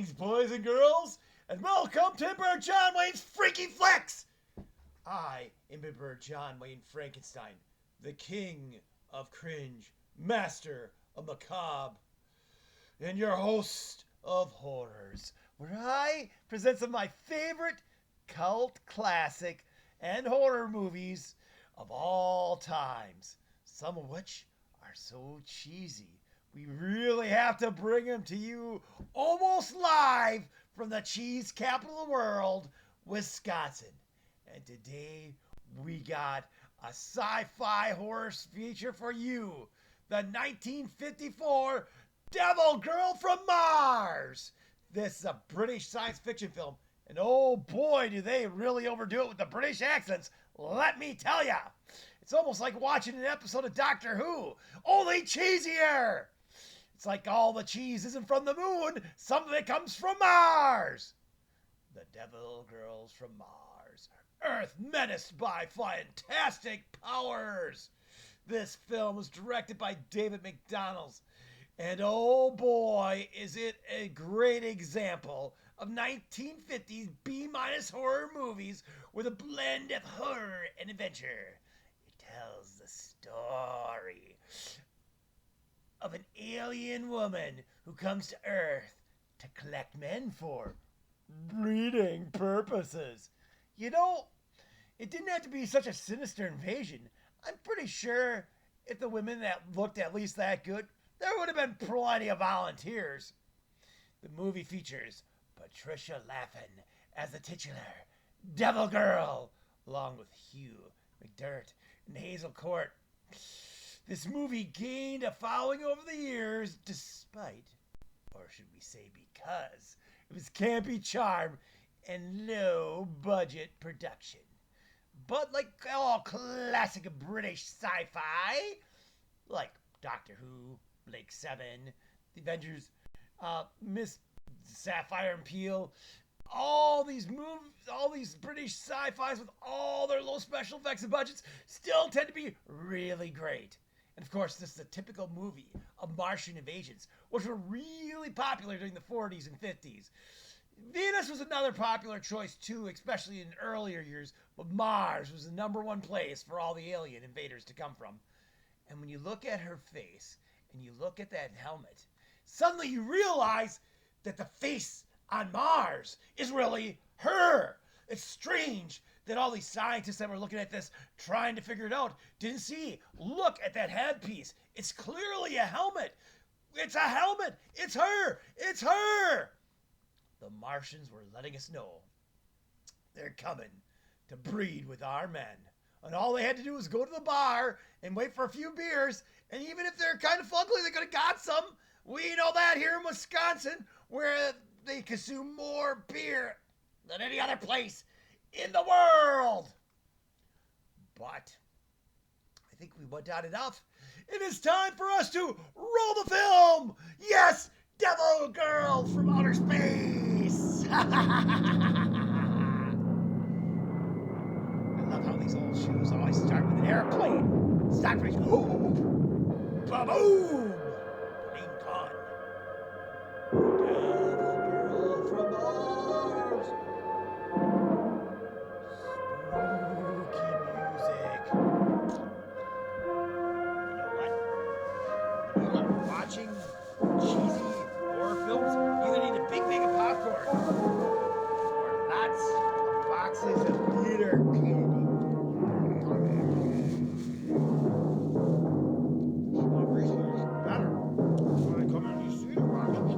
Greetings, boys and girls, and welcome to Emperor Jonwayne's Freaky Flix! I am Emperor Jonwayne Frankenstein, the king of cringe, master of macabre, and your host of horrors, where I present some of my favorite cult classic and horror movies of all times, some of which are so cheesy we really have to bring them to you almost live from the cheese capital of the world, Wisconsin. And today we got a sci-fi horror feature for you, the 1954 Devil Girl from Mars. This is a British science fiction film, and oh boy, do they really overdo it with the British accents, let me tell ya. It's almost like watching an episode of Doctor Who, only cheesier. It's like all the cheese isn't from the moon, some of it comes from Mars. The Devil Girls from Mars, Earth menaced by fantastic powers. This film was directed by David McDonald, and oh boy, is it a great example of 1950s B-minus horror movies with a blend of horror and adventure. It tells the story of an alien woman who comes to Earth to collect men for breeding purposes. You know, it didn't have to be such a sinister invasion. I'm pretty sure if the women that looked at least that good, there would have been plenty of volunteers. The movie features Patricia Laffin as the titular Devil Girl, along with Hugh McDirt and Hazel Court. This movie gained a following over the years despite, or should we say because, of its campy charm and low-budget production. But like all classic British sci-fi, like Doctor Who, Blake 7, The Avengers, Miss Sapphire and Peel, all these movies, all these British sci-fis with all their low special effects and budgets still tend to be really great. And of course, this is a typical movie of Martian invasions, which were really popular during the 40s and 50s. Venus was another popular choice too, especially in earlier years, but Mars was the number one place for all the alien invaders to come from. And when you look at her face, and you look at that helmet, suddenly you realize that the face on Mars is really her. It's strange that all these scientists that were looking at this, trying to figure it out, didn't see. Look at that headpiece. It's clearly a helmet. It's a helmet. It's her. It's her. The Martians were letting us know they're coming to breed with our men. And all they had to do was go to the bar and wait for a few beers. And even if they're kind of ugly, they could have got some. We know that here in Wisconsin, where they consume more beer than any other place in the world. But I think we went on enough. It is time for us to roll the film. Yes, Devil Girl from Outer Space. I love how these old shoes always start with an airplane. Start with ba-boom. Plane gone. Devil Girl from Mars. Watching cheesy horror films, you either need a big bag of popcorn or lots of boxes of theater candy. Better when I come in these theater boxes.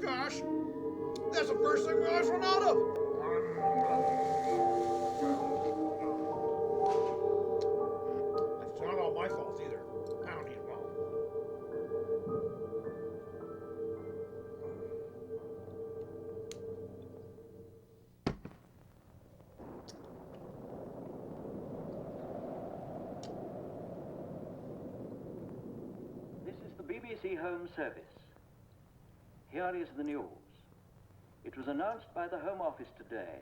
Gosh, that's the first thing we always run out of. It's not all my fault either. I don't eat well. This is the BBC Home Service. Here is the news. It was announced by the Home Office today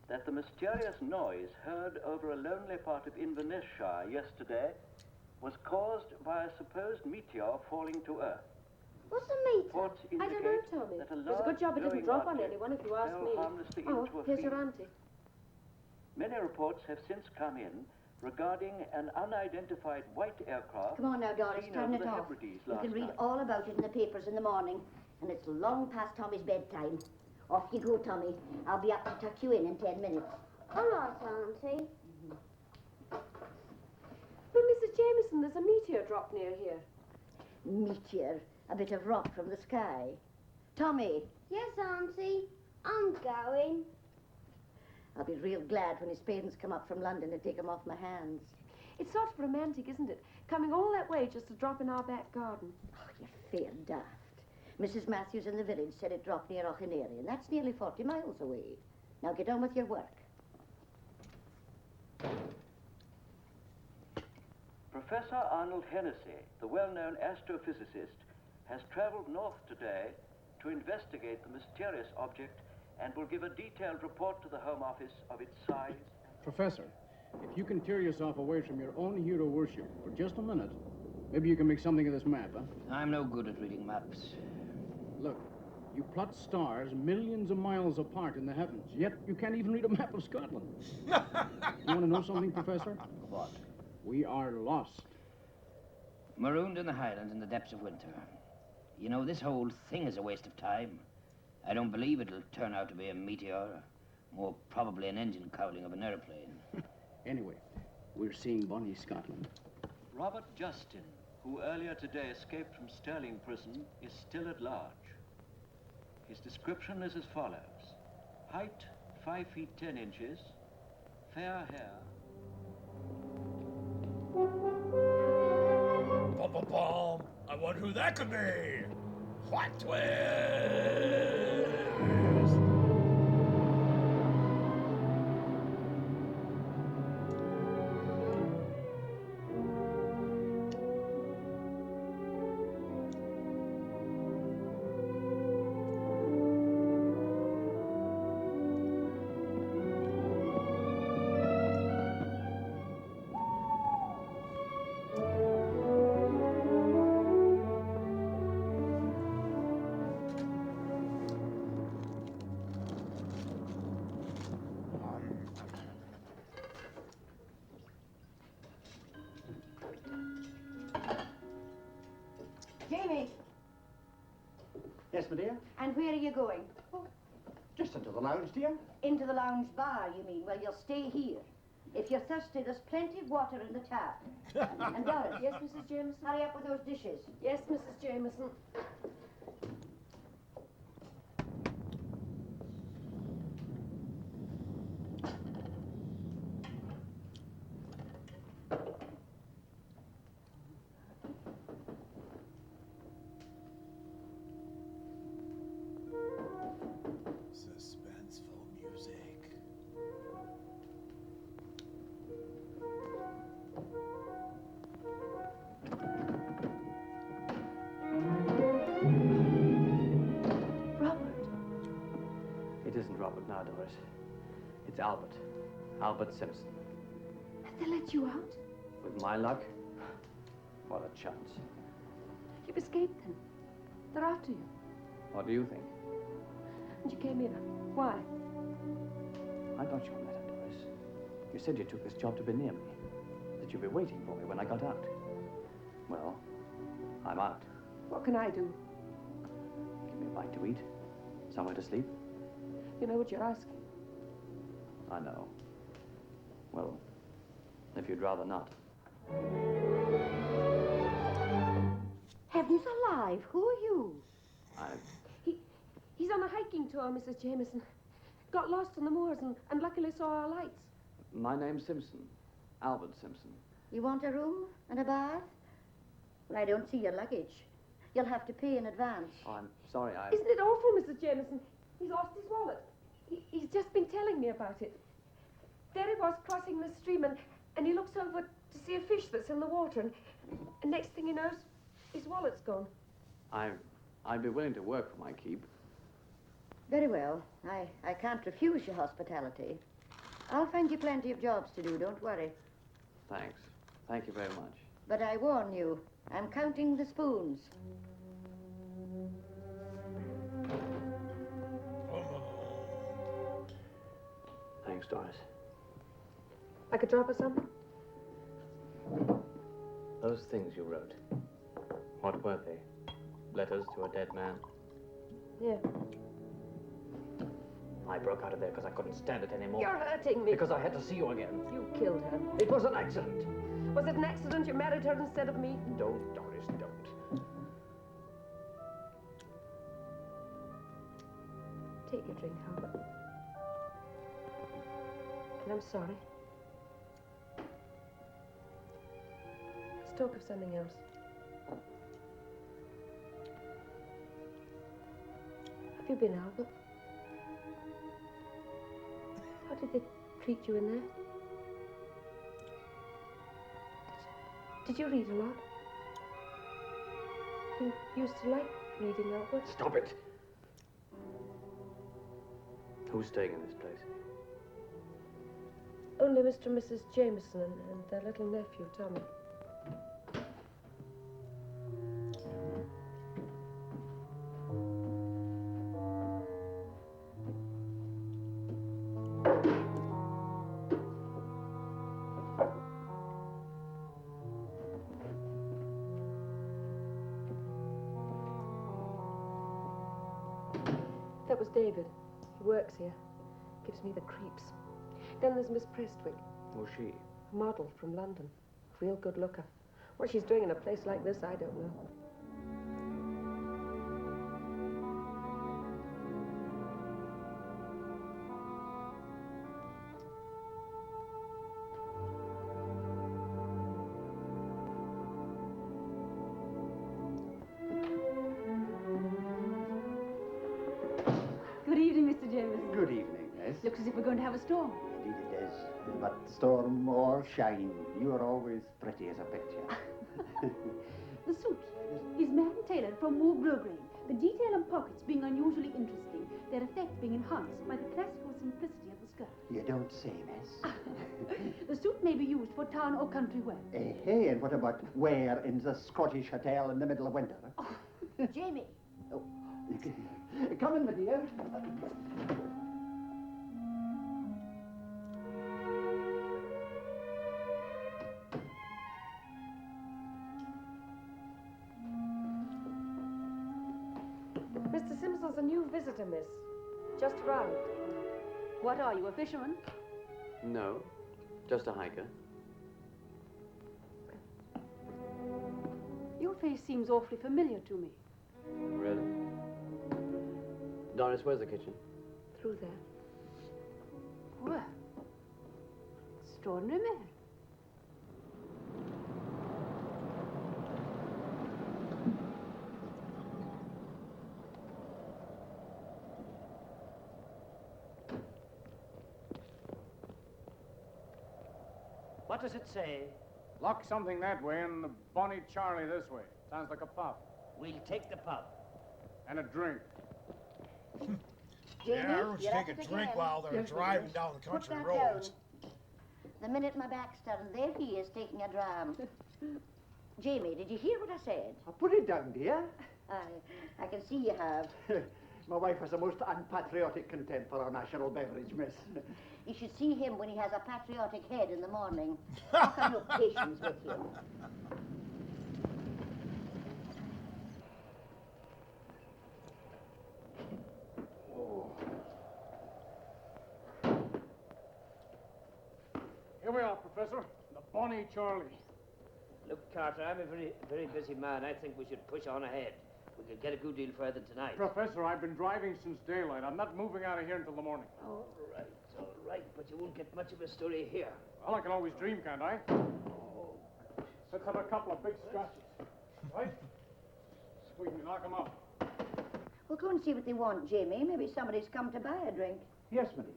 that the mysterious noise heard over a lonely part of Inverness-shire yesterday was caused by a supposed meteor falling to Earth. What's a meteor? Reports I don't indicate know, Tommy. that a It's a good job it didn't large drop on glowing anyone, if you ask fell me. harmlessly Oh, into a here's your field. auntie. Many reports have since come in regarding an unidentified white aircraft. Come on now, Doris, seen turn over it the off. Hebrides You last can read night. all about it in the papers in the morning, and it's long past Tommy's bedtime. Off you go, Tommy. I'll be up to tuck you in 10 minutes. All right, Auntie. But, Mrs. Jameson, there's a meteor drop near here. Meteor, a bit of rock from the sky. Tommy, Yes, Auntie. I'm going. I'll be real glad when his parents come up from London and take him off my hands. It's sort of romantic, isn't it? Coming all that way just to drop in our back garden. Oh, you're fair daft. Mrs. Matthews in the village said it dropped near Auchinary, and that's nearly 40 miles away. Now get on with your work. Professor Arnold Hennessy, the well-known astrophysicist, has traveled north today to investigate the mysterious object and will give a detailed report to the Home Office of its size. Professor, if you can tear yourself away from your own hero worship for just a minute, maybe you can make something of this map, huh? I'm no good at reading maps. Look, you plot stars millions of miles apart in the heavens, yet you can't even read a map of Scotland. You want to know something, Professor? What? We are lost. Marooned in the Highlands in the depths of winter. You know, this whole thing is a waste of time. I don't believe it'll turn out to be a meteor, more probably an engine cowling of an airplane. Anyway, we're seeing Bonnie Scotland. Robert Justin, who earlier today escaped from Stirling prison, is still at large. His description is as follows. Height, 5 feet 10 inches, fair hair. Bum, bum, bum. I wonder who that could be. What twist? Jamie, Yes, my dear? and where are you going? Just into the lounge, dear. Into the lounge bar, you mean? Well, you'll stay here. If you're thirsty, there's plenty of water in the tap. And Doris, Yes, Mrs. Jameson? hurry up with those dishes. Yes, Mrs. Jameson. Suspenseful music. Robert. It isn't Robert now, Doris. It's Albert. Albert Simpson. Have they let you out? With my luck, what a chance. You've escaped them. They're after you. What do you think? And you came here. Why? I got your letter, Doris. You said you took this job to be near me, that you'd be waiting for me when I got out. Well, I'm out. What can I do? Give me a bite to eat, somewhere to sleep. You know what you're asking. I know. Well, if you'd rather not. Heavens alive, who are you? He's on a hiking tour, Mrs. Jameson. Got lost on the moors and luckily saw our lights. My name's Simpson. Albert Simpson. You want a room and a bath? Well, I don't see your luggage. You'll have to pay in advance. Oh, I'm sorry, Isn't it awful, Mrs. Jameson? He's lost his wallet. He's just been telling me about it. There he was crossing the stream and he looks over to see a fish that's in the water and next thing he knows, his wallet's gone. I'd be willing to work for my keep. Very well. I can't refuse your hospitality. I'll find you plenty of jobs to do, don't worry. Thanks. Thank you very much. But I warn you, I'm counting the spoons. Thanks, Doris. I could drop her something? Those things you wrote, what were they? Letters to a dead man? Yeah. I broke out of there because I couldn't stand it anymore. You're hurting me. Because I had to see you again. You killed her. It was an accident. Was it an accident you married her instead of me? Don't, Doris, don't. Take a drink, Albert. And I'm sorry. Let's talk of something else. Have you been, Albert? How did they treat you in there? Did you read a lot? You used to like reading, Albert. Stop it. Who's staying in this place? Only Mr. and Mrs. Jameson and their little nephew, Tommy. That was David. He works here. Gives me the creeps. Then there's Miss Prestwick. Who's she? A model from London. Real good looker. What she's doing in a place like this, I don't know. Good evening, Mr. Jameson. Good evening, miss. Looks as if we're going to have a storm. Indeed it is. But storm or shine, you are always pretty as a picture. The suit is man-tailored from Moore Grosgrain. The detail and pockets being unusually interesting, their effect being enhanced by the classical simplicity of the skirt. You don't say, miss. The suit may be used for town or country wear. Hey, and what about wear in the Scottish hotel in the middle of winter? Oh, Jamie. Oh. Come in, my dear. Mr. Simpson's a new visitor, miss. Just arrived. What are you, a fisherman? No, just a hiker. Your face seems awfully familiar to me. Really? Doris, where's the kitchen? Through there. Well, extraordinary man. What does it say? Lock something that way and the Bonnie Charlie this way. Sounds like a pub. We'll take the pub. And a drink. Yeah, or just take a drink while they're driving down the country roads. The minute my back's turned, there he is taking a dram. Jamie, did you hear what I said? I'll put it down, dear. I can see you have. My wife has a most unpatriotic contempt for our national beverage, miss. You should see him when he has a patriotic head in the morning. How can you have patience with him? Here we are, Professor. The Bonnie Charlie. Look, Carter, I'm a very busy man. I think we should push on ahead. We could get a good deal further tonight. Professor, I've been driving since daylight. I'm not moving out of here until the morning. All right, but you won't get much of a story here. Well, I can always dream, can't I? Let's have a couple of big scratches. Right? We can knock them out. We'll go and see what they want, Jamie. Maybe somebody's come to buy a drink. Yes, my dear.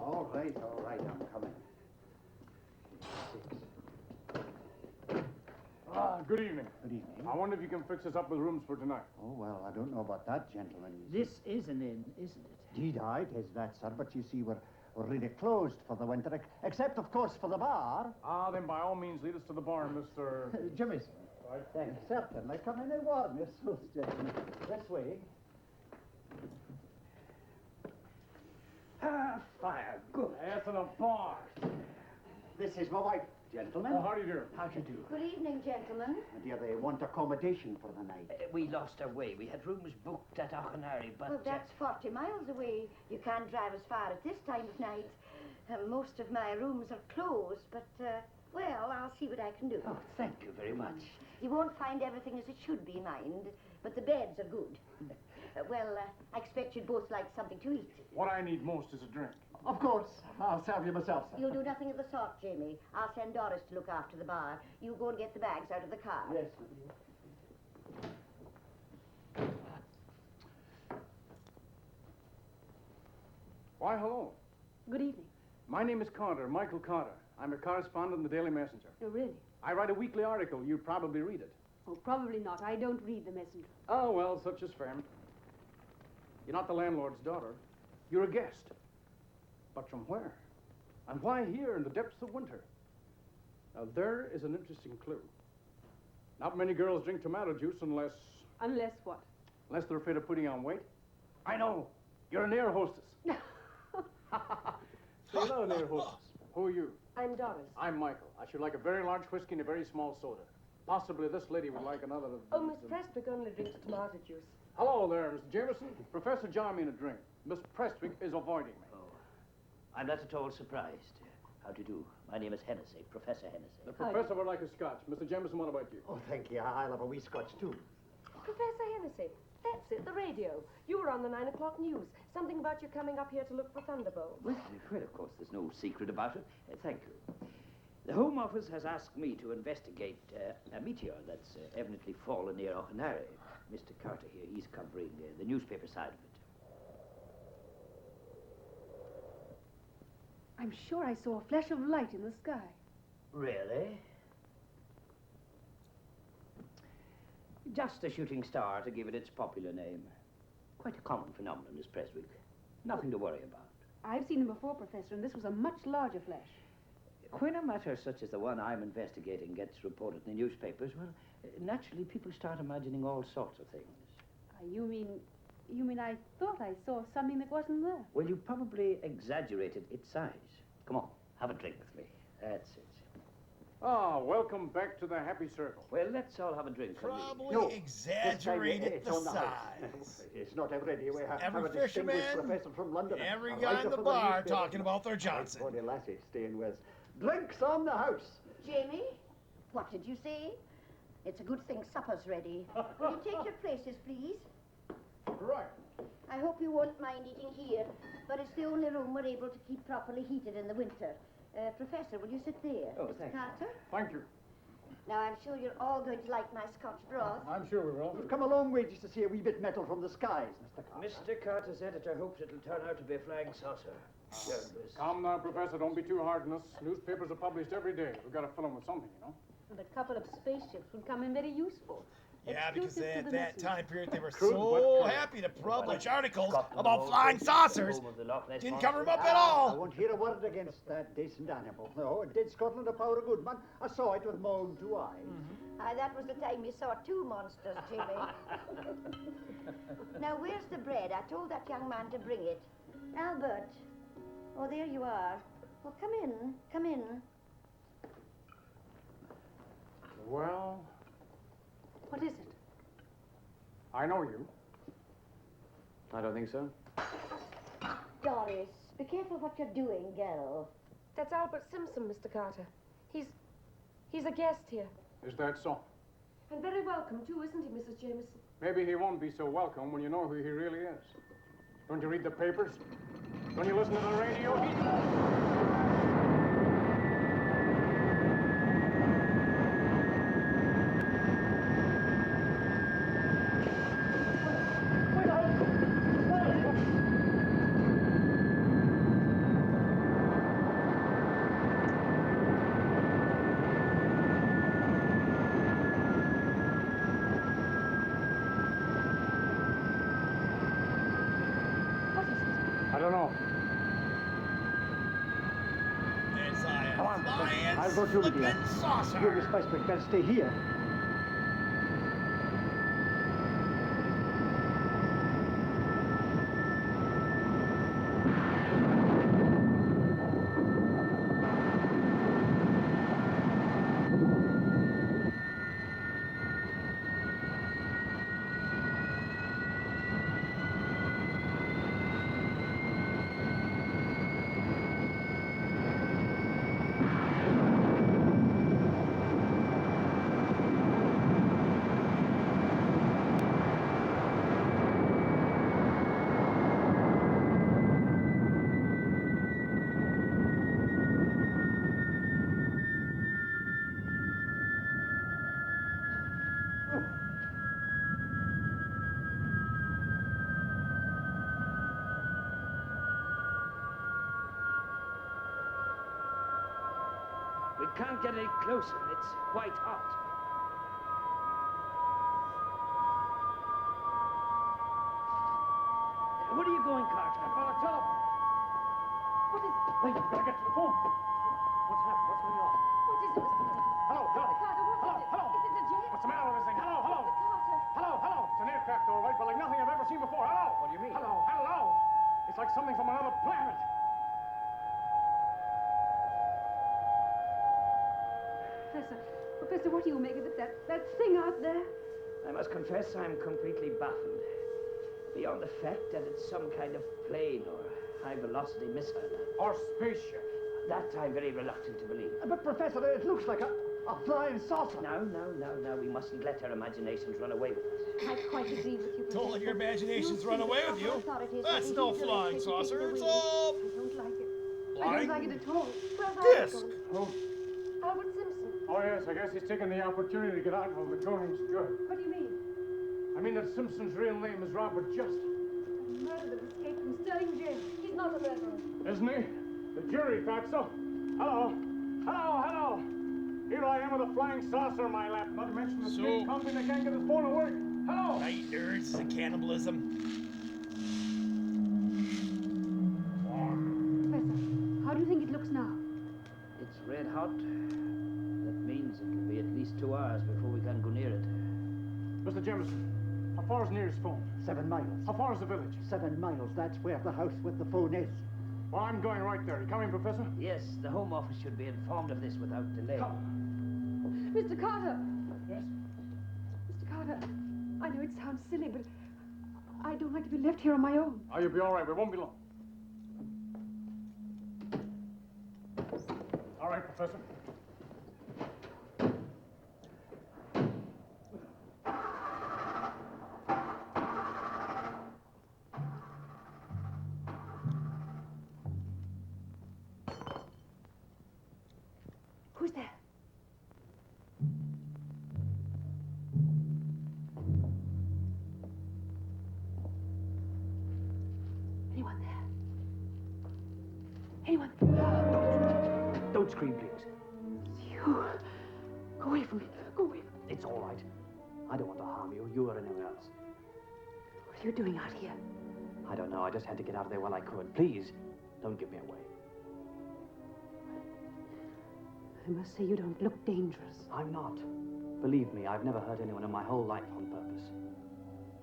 All right, I'm coming. 6. Good evening. Good evening. I wonder if you can fix us up with rooms for tonight. Oh, well, I don't know about that, gentlemen. This is an inn, isn't it? Indeed, it is that, sir, but you see, we're really closed for the winter, except, of course, for the bar. Then by all means, lead us to the bar, Mr. Jimison. Right. Thanks. Certainly. Come in and warm yourselves, gentlemen. This way. Fire, good. Yes, and a bar. This is my wife, gentlemen. How do you do? How do you do? Good evening, gentlemen. My dear, they want accommodation for the night. We lost our way. We had rooms booked at Auchenary, but... Well, that's 40 miles away. You can't drive as far at this time of night. Most of my rooms are closed, but, well, I'll see what I can do. Oh, thank you very much. You won't find everything as it should be, mind, but the beds are good. Well, I expect you'd both like something to eat. What I need most is a drink. Of course. I'll serve you myself, sir. You'll do nothing of the sort, Jamie. I'll send Doris to look after the bar. You go and get the bags out of the car. Yes, my dear. Why, hello. Good evening. My name is Carter, Michael Carter. I'm a correspondent in the Daily Messenger. Oh, really? I write a weekly article. You'd probably read it. Oh, probably not. I don't read the Messenger. Oh, well, such is fair. You're not the landlord's daughter. You're a guest. But from where? And why here in the depths of winter? Now, there is an interesting clue. Not many girls drink tomato juice unless... Unless what? Unless they're afraid of putting on weight. I know. You're an air hostess. So you're not an air hostess. Who are you? I'm Doris. I'm Michael. I should like a very large whiskey and a very small soda. Possibly this lady would like another of Oh, these, Miss Prestwick only drinks tomato juice. Hello there, Mr. Jameson. Professor John me a drink. Miss Prestwick is avoiding me. Oh, I'm not at all surprised. How do you do? My name is Hennessy, Professor Hennessy. The professor would like a scotch. Mr. Jameson, what about you? Oh, thank you. I'll have a wee scotch, too. Professor Hennessy, that's it, the radio. You were on the 9 o'clock news. Something about you coming up here to look for thunderbolts. Well, of course, there's no secret about it. Thank you. The Home Office has asked me to investigate a meteor that's evidently fallen near Auchenary. Mr. Carter here, he's covering the newspaper side of it. I'm sure I saw a flash of light in the sky. Really? Just a shooting star, to give it its popular name. Quite a common phenomenon, Miss Prestwick. Nothing to worry about. I've seen them before, Professor, and this was a much larger flash. When a matter such as the one I'm investigating gets reported in the newspapers, well, naturally people start imagining all sorts of things. You mean I thought I saw something that wasn't there? Well, you probably exaggerated its size. Come on, have a drink with me. That's it. Ah, welcome back to the happy circle. Well, let's all have a drink. Probably No, exaggerated it's the on the house. size. It's not every day we have Every a distinguished fisherman, professor from London. every a guy writer in the for bar newspaper. talking about their Johnson. Funny lassie staying with us. Drinks on the house. Jamie, what did you say? It's a good thing supper's ready. Will you take your places, please? Right. I hope you won't mind eating here, but it's the only room we're able to keep properly heated in the winter. Professor, will you sit there? Oh, Mr. thank you. Carter? Thank you. Now, I'm sure you're all going to like my Scotch broth. I'm sure we will. We've come a long way just to see a wee bit metal from the skies, Mr. Carter. Mr. Carter's editor hopes it'll turn out to be a flying saucer. Calm now, Professor. Don't be too hard on us. Newspapers are published every day. We've got to fill them with something, you know. And a couple of spaceships would come in very useful. Yeah, because Exclusive to at the that Messenger. time period, they were True, so but happy to publish articles Scotland about also flying is saucers. home of the Loch Ness Didn't Monster. cover them up at I all. won't hear a word against that decent animal. No, it did Scotland a power of good, man. I saw it with my own two eyes. Aye, that was the time you saw two monsters, Jimmy. Now, where's the bread? I told that young man to bring it. Albert. Oh, there you are. Well, come in. Come in. Well, What is it? I know you. I don't think so. Doris, be careful what you're doing, girl. That's Albert Simpson, Mr. Carter. He's a guest here. Is that so? And very welcome, too, isn't he, Mrs. Jameson? Maybe he won't be so welcome when you know who he really is. Don't you read the papers? Don't you listen to the radio? don't know. It's Come on, flying I'll go through with you. flippin' saucer. You, Miss Westwick, better stay here. We can't get any closer. It's white hot. Where are you going, Carter? On a telephone. What is... Wait, gotta get to the phone. What's happened? What's going on? What is it, Mr. Carter? Hello, hello. Mr. Carter, what Hello, is it? hello. Is it a jet? What's the matter with this thing? Hello, hello. Mr. Carter. Hello, hello. It's an aircraft, all right, but like nothing I've ever seen before. Hello. What do you mean? Hello, hello. It's like something from another planet. Professor, what do you make of it? That thing out there? I must confess I'm completely baffled. Beyond the fact that it's some kind of plane or high-velocity missile. Or spaceship. That I'm very reluctant to believe. But, Professor, it looks like a flying saucer. No. We mustn't let our imaginations run away with us. I quite agree with you, Professor. Don't let your imaginations run see away the with you. proper authorities That's will no be flying directed to saucer. take it It's away. all I don't like it. I flying don't like it at all. Where's disc. Arnold? Oh, Albert Simpson. oh, yes, I guess he's taken the opportunity to get out while the going's good. What do you mean? I mean that Simpson's real name is Robert Justin. The murderer that escaped from Sterling jail. He's not a murderer. Isn't he? The jury thought so. Hello. Hello, hello. Here I am with a flying saucer in my lap. Not to mention the So- snake company that can't get his phone to work. Hello. Night nerds and cannibalism. Professor, how do you think it looks now? It's red hot. That means it'll be at least 2 hours before we can go near it. Mr. Jameson, how far is nearest phone? 7 miles. How far is the village? 7 miles. That's where the house with the phone is. Well, I'm going right there. You coming, Professor? Yes, the Home Office should be informed of this without delay. Mr. Carter! Yes? Mr. Carter, I know it sounds silly, but I don't like to be left here on my own. Oh, you'll be all right. We won't be long. All right, Professor. Who's there? Anyone there? Anyone? Don't scream, please. You. Go away from me. Go away from me. It's all right. I don't want to harm you, you or anyone else. What are you doing out here? I don't know. I just had to get out of there while I could. Please, don't give me away. I must say you don't look dangerous. I'm not. Believe me, I've never hurt anyone in my whole life on purpose.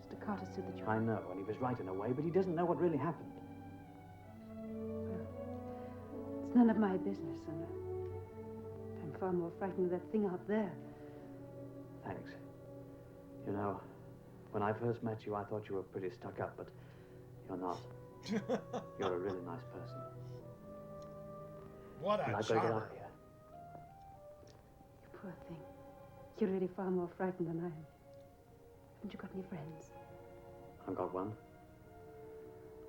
Mr. Carter said that you... I know, and he was right in a way, but he doesn't know what really happened. It's none of my business, and I'm far more frightened of that thing out there. Thanks. You know, when I first met you, I thought you were pretty stuck up, but you're not. You're a really nice person. What And a I've got to get out charmer. of here. You poor thing. You're really far more frightened than I am. Haven't you got any friends? I've got one.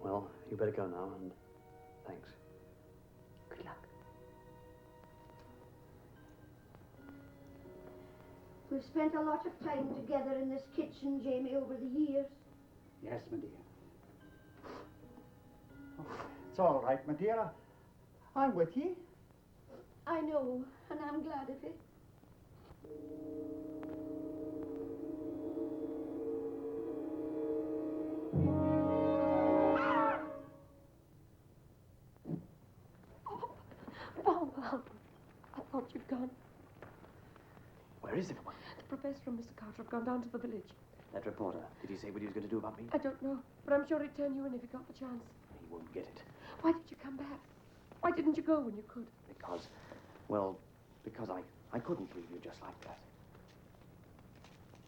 Well, you better go now, and thanks. Good luck. We've spent a lot of time together in this kitchen, Jamie, over the years. Yes, my dear. Oh, it's all right, my dear. I'm with you. I know, and I'm glad of it. I thought you'd gone. Where is everyone? The professor and Mr. Carter have gone down to the village. That reporter, did he say what he was going to do about me? I don't know, but I'm sure he'd turn you in if he got the chance. He won't get it. Why did you come back? Why didn't you go when you could? Because I couldn't leave you just like that.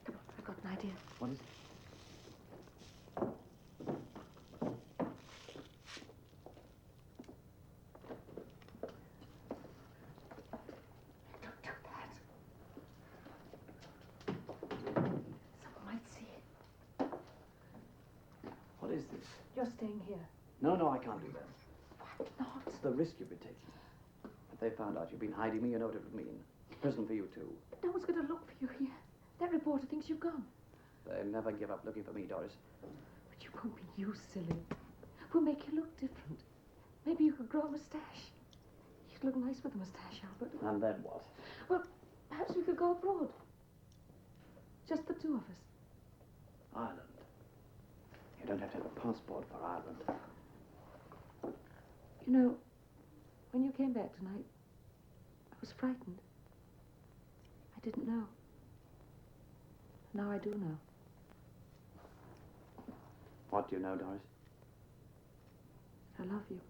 Come on, I've got an idea. What is it? Don't do that. Someone might see it. What is this? You're staying here. No, I can't do that. Why not? It's the risk you've been taking. If they found out you've been hiding me, you know what it would mean. Prison for you, too. But no one's going to look for you here. That reporter thinks you've gone. They'll never give up looking for me, Doris. But you won't be you, silly. We'll make you look different. Maybe you could grow a moustache. You'd look nice with a moustache, Albert. And then what? Well, perhaps we could go abroad. Just the two of us. Ireland. You don't have to have a passport for Ireland. You know, when you came back tonight, I was frightened. I didn't know. Now I do know. What do you know, Doris? I love you.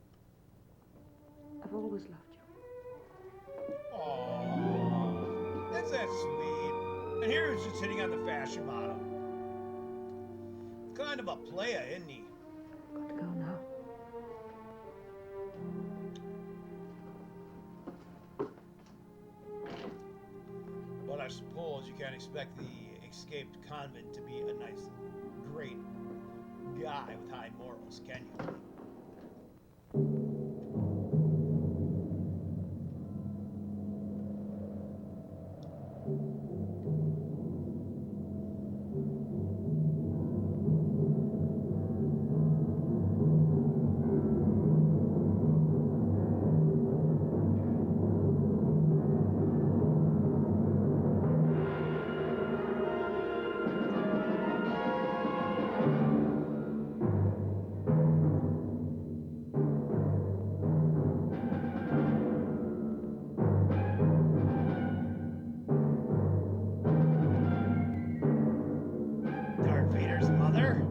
I've always loved you. Aww. That's that sweet. And here he's just hitting on the fashion model. Kind of a playa, isn't he? Got to go now. But I suppose you can't expect the escaped convict to be a nice, great guy with high morals, can you? Darth Vaders' mother?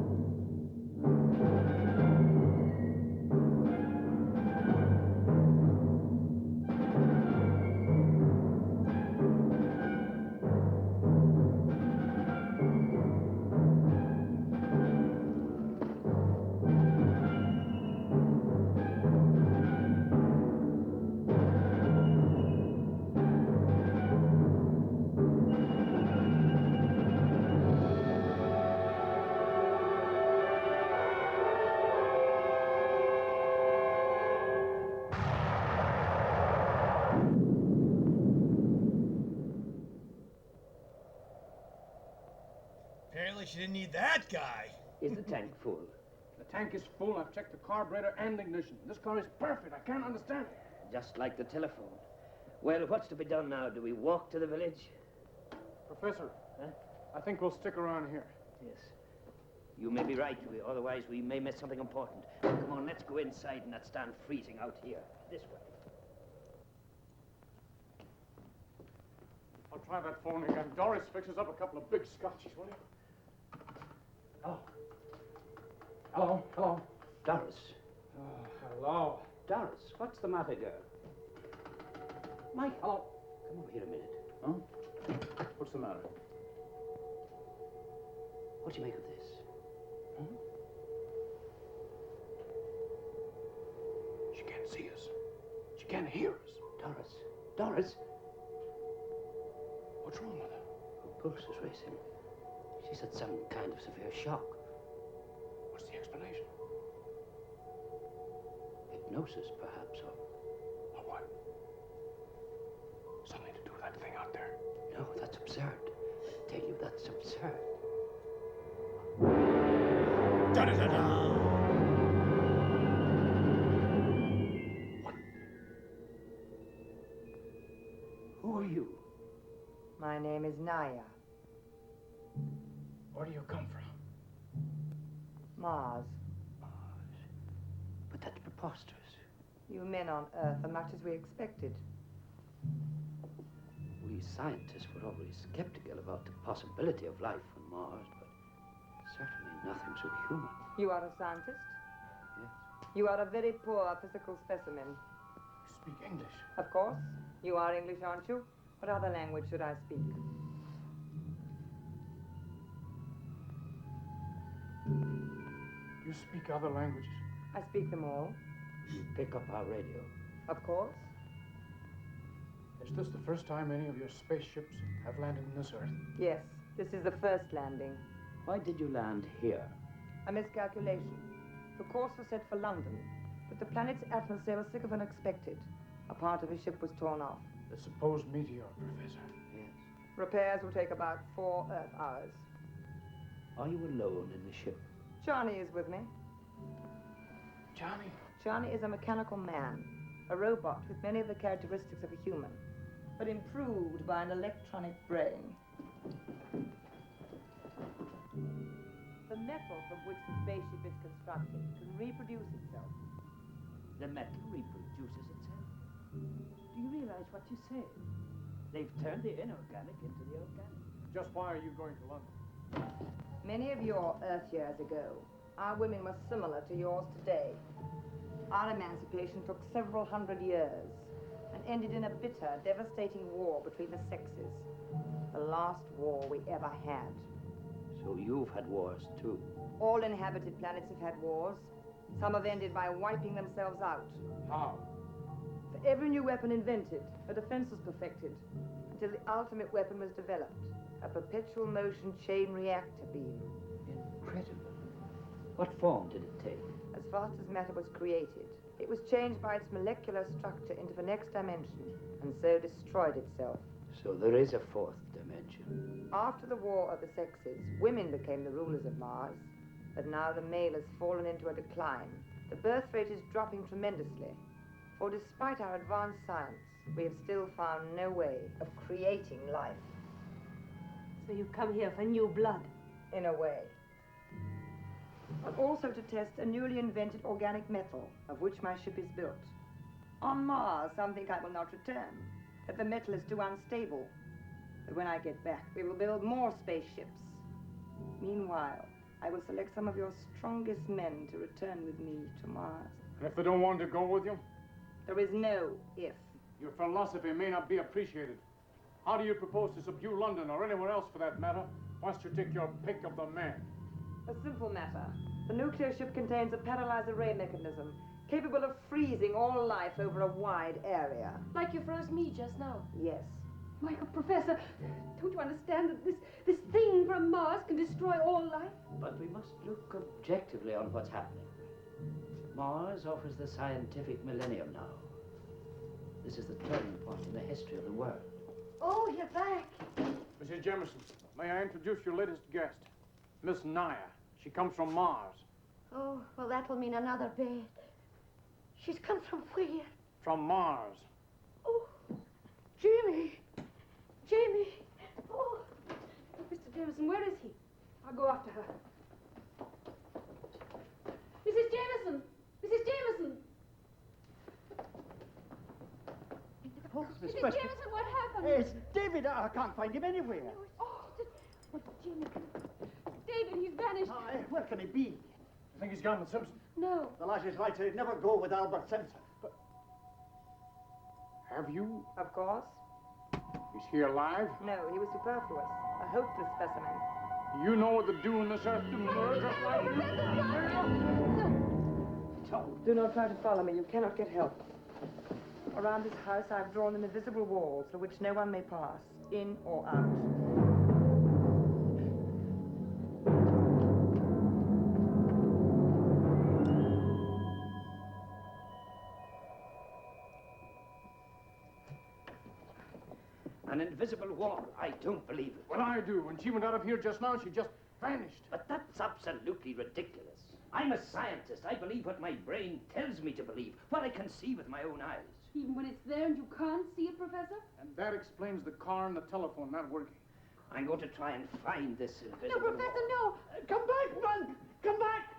Apparently she didn't need that guy. Is the tank full? The tank is full. I've checked the carburetor and ignition. This car is perfect. I can't understand it. Just like the telephone. Well, what's to be done now? Do we walk to the village? Professor, Huh? I think we'll stick around here. Yes. You may be right. Otherwise, we may miss something important. Come on, let's go inside and not stand freezing out here. This way. I'll try that phone again. Doris fixes up a couple of big scotches, will you? Oh. Hello. Doris. Hello. Doris, what's the matter, girl? Mike, hello. Come over here a minute. Huh? What's the matter? What do you make of this? She can't see us. She can't hear us. Doris. What's wrong with her? Her pulse is racing. She's had some kind of severe shock. What's the explanation? Hypnosis, perhaps, or... Or what? Something to do with that thing out there. No, that's absurd. I tell you, that's absurd. Da-da-da-da! What? Who are you? My name is Nyah. Where do you come from? Mars. But that's preposterous. You men on Earth are much as we expected. We scientists were always skeptical about the possibility of life on Mars, but certainly nothing so human. You are a scientist? Yes. You are a very poor physical specimen. You speak English. Of course. You are English, aren't you? What other language should I speak? You speak other languages. I speak them all. You pick up our radio. Of course. Is this the first time any of your spaceships have landed on this Earth? Yes, this is the first landing. Why did you land here? A miscalculation. The course was set for London, but the planet's atmosphere was thicker than expected. A part of his ship was torn off. The supposed meteor, Professor. Yes. Repairs will take about 4 Earth hours. Are you alone in the ship? Johnny is with me. Johnny? Johnny is a mechanical man, a robot with many of the characteristics of a human, but improved by an electronic brain. The metal from which the spaceship is constructed can reproduce itself. The metal reproduces itself. Do you realize what you say? They've turned the inorganic into the organic. Just why are you going to London? Many of your Earth years ago, our women were similar to yours today. Our emancipation took several hundred years and ended in a bitter, devastating war between the sexes. The last war we ever had. So you've had wars too? All inhabited planets have had wars. Some have ended by wiping themselves out. How? For every new weapon invented, a defense was perfected, until the ultimate weapon was developed, a perpetual motion chain reactor beam. Incredible. What form did it take? As fast as matter was created, it was changed by its molecular structure into the next dimension, and so destroyed itself. So there is a fourth dimension. After the War of the Sexes, women became the rulers of Mars, but now the male has fallen into a decline. The birth rate is dropping tremendously, for despite our advanced science, we have still found no way of creating life. So you come here for new blood? In a way. But also to test a newly invented organic metal, of which my ship is built. On Mars, some think I will not return, that the metal is too unstable. But when I get back, we will build more spaceships. Meanwhile, I will select some of your strongest men to return with me to Mars. And if they don't want to go with you? There is no if. Your philosophy may not be appreciated. How do you propose to subdue London, or anywhere else for that matter, once you take your pick of the men? A simple matter. The nuclear ship contains a paralyzer ray mechanism, capable of freezing all life over a wide area. Like you froze me just now. Yes. Michael, Professor, don't you understand that this thing from Mars can destroy all life? But we must look objectively on what's happening. Mars offers the scientific millennium now. This is the turning point in the history of the world. Oh, you're back. Mrs. Jemison, may I introduce your latest guest, Miss Nyah. She comes from Mars. Oh, well, that will mean another bed. She's come from where? From Mars. Oh, Jamie. Jamie. Oh. Mr. Jameson, where is he? I'll go after her. Mrs. Jameson! Mrs. Jameson! Oh, Miss Mrs. Preston. Jameson, what happened? It's David. I can't find him anywhere. Oh, Jimmy. David, he's vanished. Where can he be? You think he's gone with Simpson? No. The lass is right. I'd never go with Albert Simpson. But Have you? Of course. He's here alive? No, he was superfluous. A hopeless specimen. You know what to do in this earth to murder like you? Do not try to follow me. You cannot get help. Around this house, I've drawn an invisible wall through which no one may pass, in or out. An invisible wall. I don't believe it. Well, I do. When she went out of here just now, she just vanished. But that's absolutely ridiculous. I'm a scientist. I believe what my brain tells me to believe, what I can see with my own eyes. Even when it's there and you can't see it, Professor? And that explains the car and the telephone not working. I'm going to try and find this No, invisible Professor, wall. no! come back, man! Come back!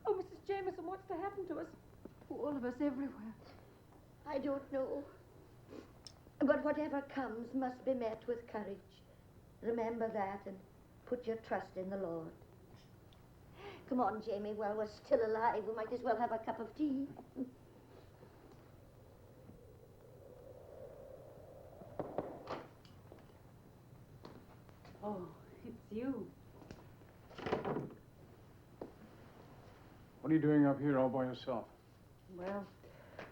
Oh, Mrs. Jameson, what's to happen to us? All of us everywhere. I don't know. But whatever comes must be met with courage. Remember that and put your trust in the Lord. Come on, Jamie, while we're still alive, we might as well have a cup of tea. Oh, it's you. What are you doing up here all by yourself? Well,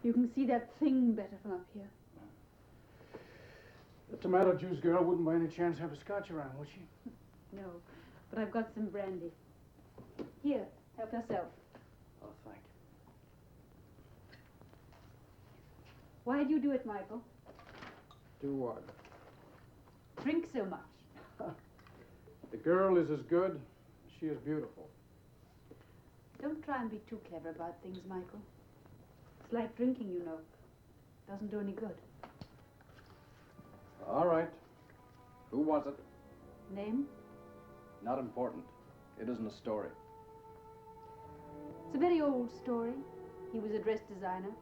you can see that thing better from up here. The tomato juice girl wouldn't by any chance have a scotch around, would she? No, but I've got some brandy. Here, help yourself. Oh, thank you. Why do you do it, Michael? Do what? Drink so much. The girl is as good as she is beautiful. Don't try and be too clever about things, Michael. It's like drinking, you know. Doesn't do any good. All right. Who was it? Name? Not important. It isn't a story. It's a very old story. He was a dress designer.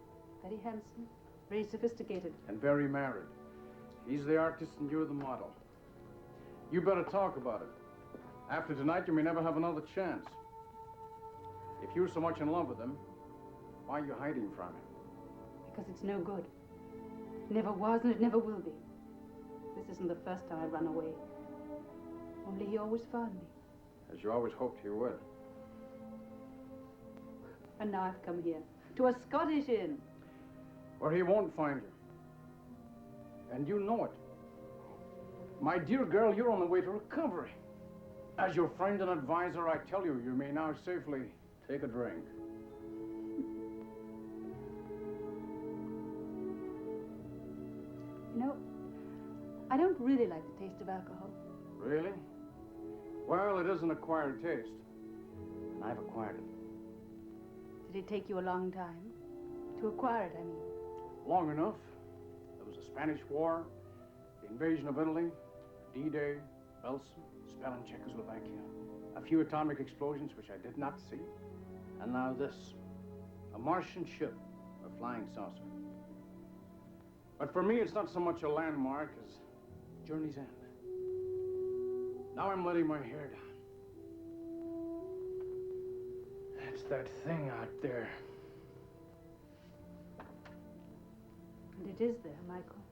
Very handsome. Very sophisticated. And very married. He's the artist and you're the model. You better talk about it. After tonight, you may never have another chance. If you're so much in love with him, why are you hiding from him? Because it's no good. It never was and it never will be. This isn't the first time I've run away. Only he always found me. As you always hoped you would. And now I've come here. To a Scottish inn. Where he won't find you. And you know it. My dear girl, you're on the way to recovery. As your friend and advisor, I tell you, you may now safely take a drink. You know, I don't really like the taste of alcohol. Really? Well, it is an acquired taste. And I've acquired it. Did it take you a long time? To acquire it, I mean. Long enough. There was the Spanish War, the invasion of Italy, D-Day, Belsen, spell in Czechoslovakia, a few atomic explosions which I did not see, and now this, a Martian ship, a flying saucer. But for me, it's not so much a landmark as journey's end. Now I'm letting my hair down. That's that thing out there. And it is there, Michael.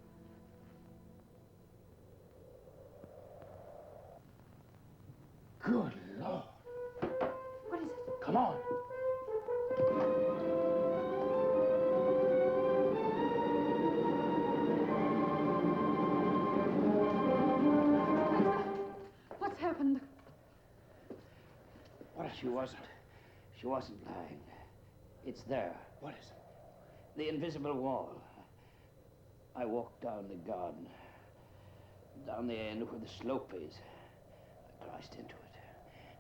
Good Lord. What is it? Come on. What's happened? What? She wasn't lying. It's there. What is it? The invisible wall. I walked down the garden, down the end where the slope is. I crashed into it.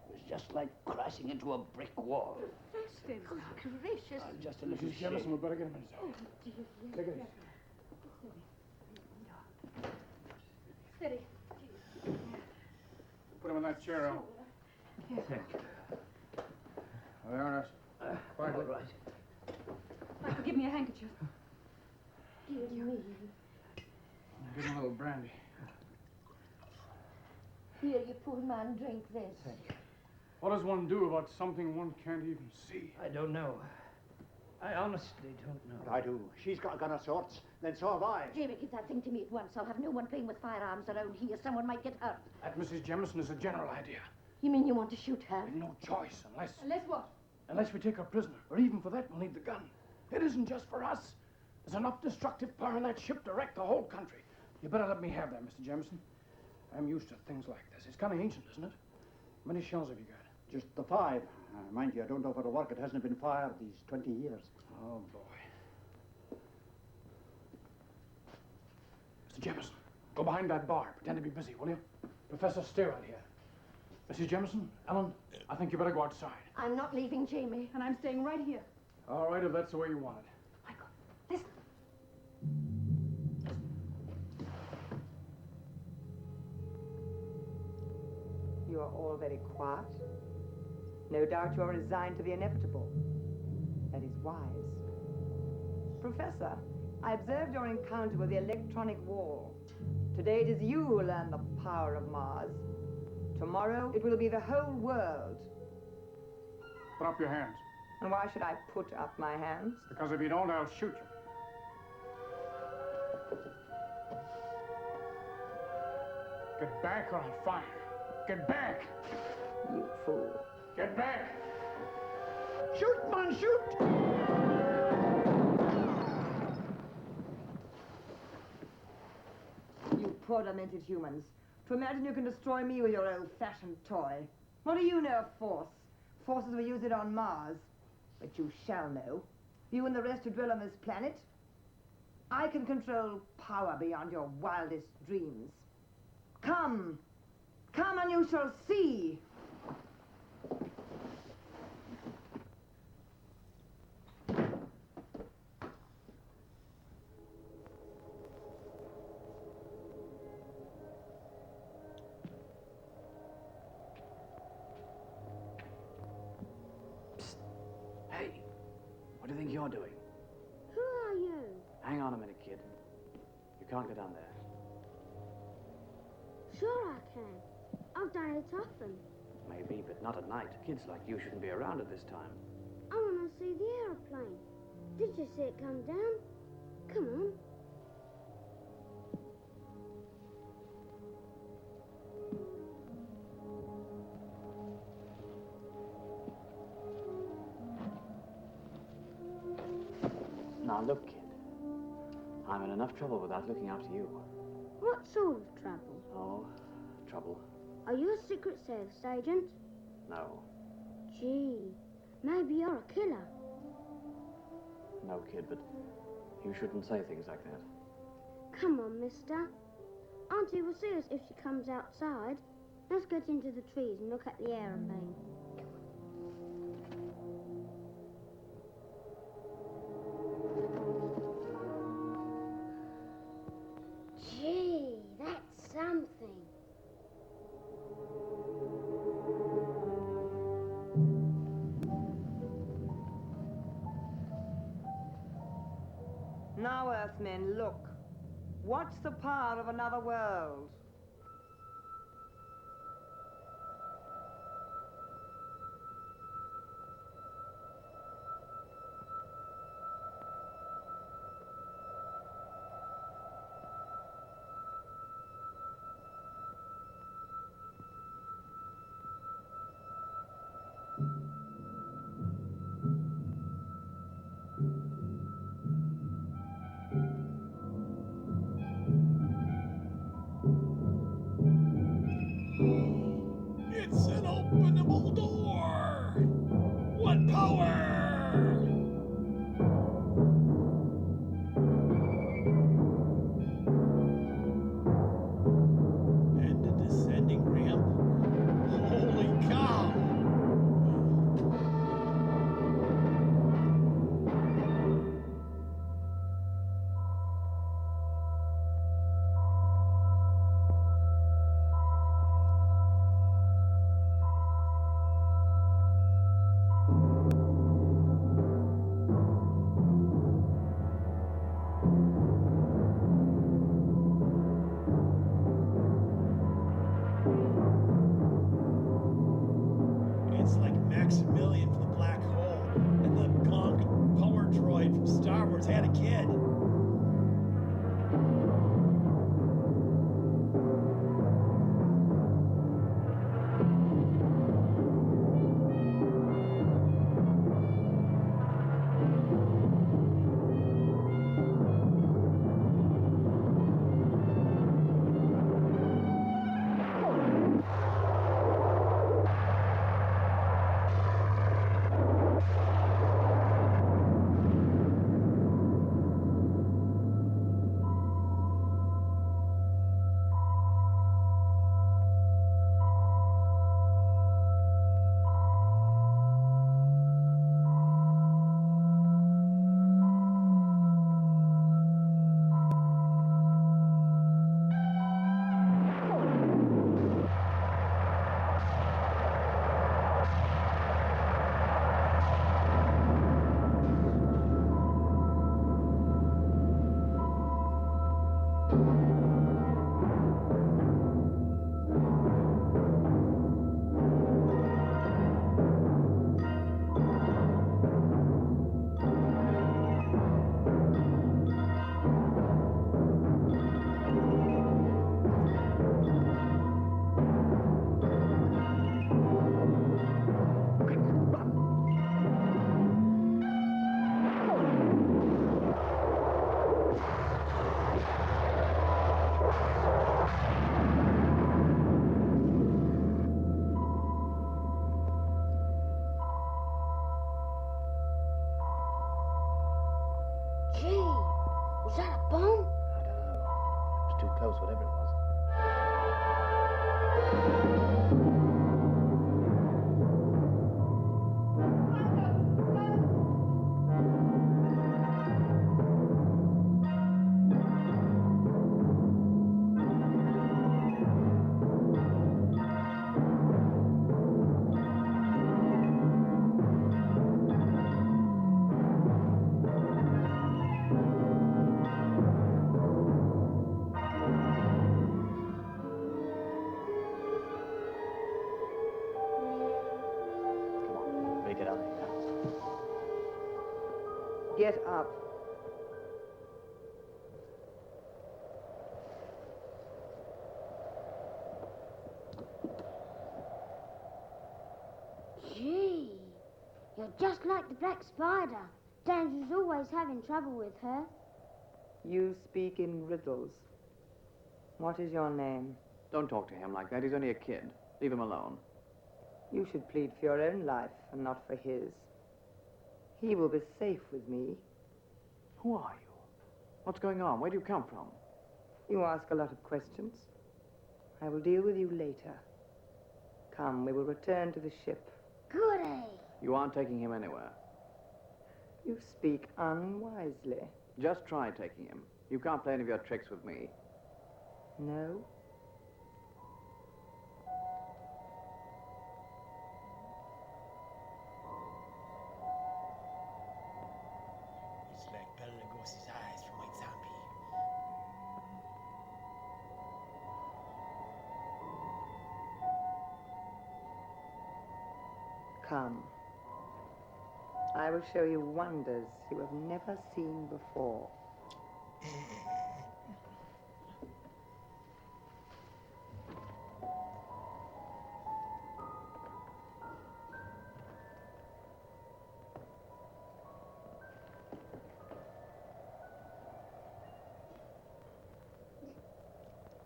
It was just like crashing into a brick wall. Good gracious. I'm just a little Mrs. Jemison, shaken. we better get him inside. Oh, dear, yes. Take it easy. Steady. Put him in that chair, Al. Thank you. There, nurse. Quietly. All right. Michael, give me a handkerchief. Dear me. Give him a little brandy. Here, you poor man, drink this. Thank you. What does one do about something one can't even see? I don't know. I honestly don't know. I do. She's got a gun of sorts. Then so have I. Jamie, give that thing to me at once. I'll have no one playing with firearms around here. Someone might get hurt. That Mrs. Jemison is a general idea. You mean you want to shoot her? We've no choice Unless what? unless we take her prisoner. Or even for that, we'll need the gun. It isn't just for us. There's enough destructive power in that ship to wreck the whole country. You better let me have that, Mr. Jemison. I'm used to things like this. It's kind of ancient, isn't it? How many shells have you got? Just the 5. Mind you, I don't know if it'll work. It hasn't been fired these 20 years. Oh, boy. Mr. Jemison, go behind that bar. Pretend to be busy, will you? Professor, stay right here. Mrs. Jemison, Ellen, I think you better go outside. I'm not leaving Jamie. And I'm staying right here. All right, if that's the way you want it. Michael, listen. You are all very quiet. No doubt you are resigned to the inevitable. That is wise. Professor, I observed your encounter with the electronic wall. Today it is you who learn the power of Mars. Tomorrow it will be the whole world. Put up your hands. And why should I put up my hands? Because if you don't, I'll shoot you. Get back or I'll fire. Get back! You fool. Get back! Shoot, man, shoot! You poor demented humans. To imagine you can destroy me with your old-fashioned toy. What do you know of force? Forces will use it on Mars. But you shall know. You and the rest who dwell on this planet. I can control power beyond your wildest dreams. Come. Come and you shall see. Hey, what do you think you're doing? Who are you? Hang on a minute, kid. You can't go down there. Sure I can. I've done it often. Maybe, but not at night. Kids like you shouldn't be around at this time. I want to see the aeroplane. Did you see it come down? Come on. Now look, kid. I'm in enough trouble without looking after you. What sort of trouble? Oh, trouble? Are you a Secret Service agent? No. Gee, maybe you're a killer. No, kid, but you shouldn't say things like that. Come on, mister. Auntie will see us if she comes outside. Let's get into the trees and look at the aeroplane. Gee, that's something. Now, Earthmen, look. Watch the power of another world. It's an openable door! What power! And a descending ramp? Holy cow! It's like Maximilian from the Black Hole, and the Gonk power droid from Star Wars had a kid. Gee, was that a bomb? I don't know. It was too close, whatever it was. Get out of here. Get up. Gee, you're just like the Black Spider. Danger's always having trouble with her. You speak in riddles. What is your name? Don't talk to him like that. He's only a kid. Leave him alone. You should plead for your own life and not for his. He will be safe with me. Who are you? What's going on? Where do you come from? You ask a lot of questions. I will deal with you later. Come, we will return to the ship. Goody. You aren't taking him anywhere. You speak unwisely. Just try taking him. You can't play any of your tricks with me. No? It's like Bela Lugosi's eyes from White Zombie. Come. I will show you wonders you have never seen before.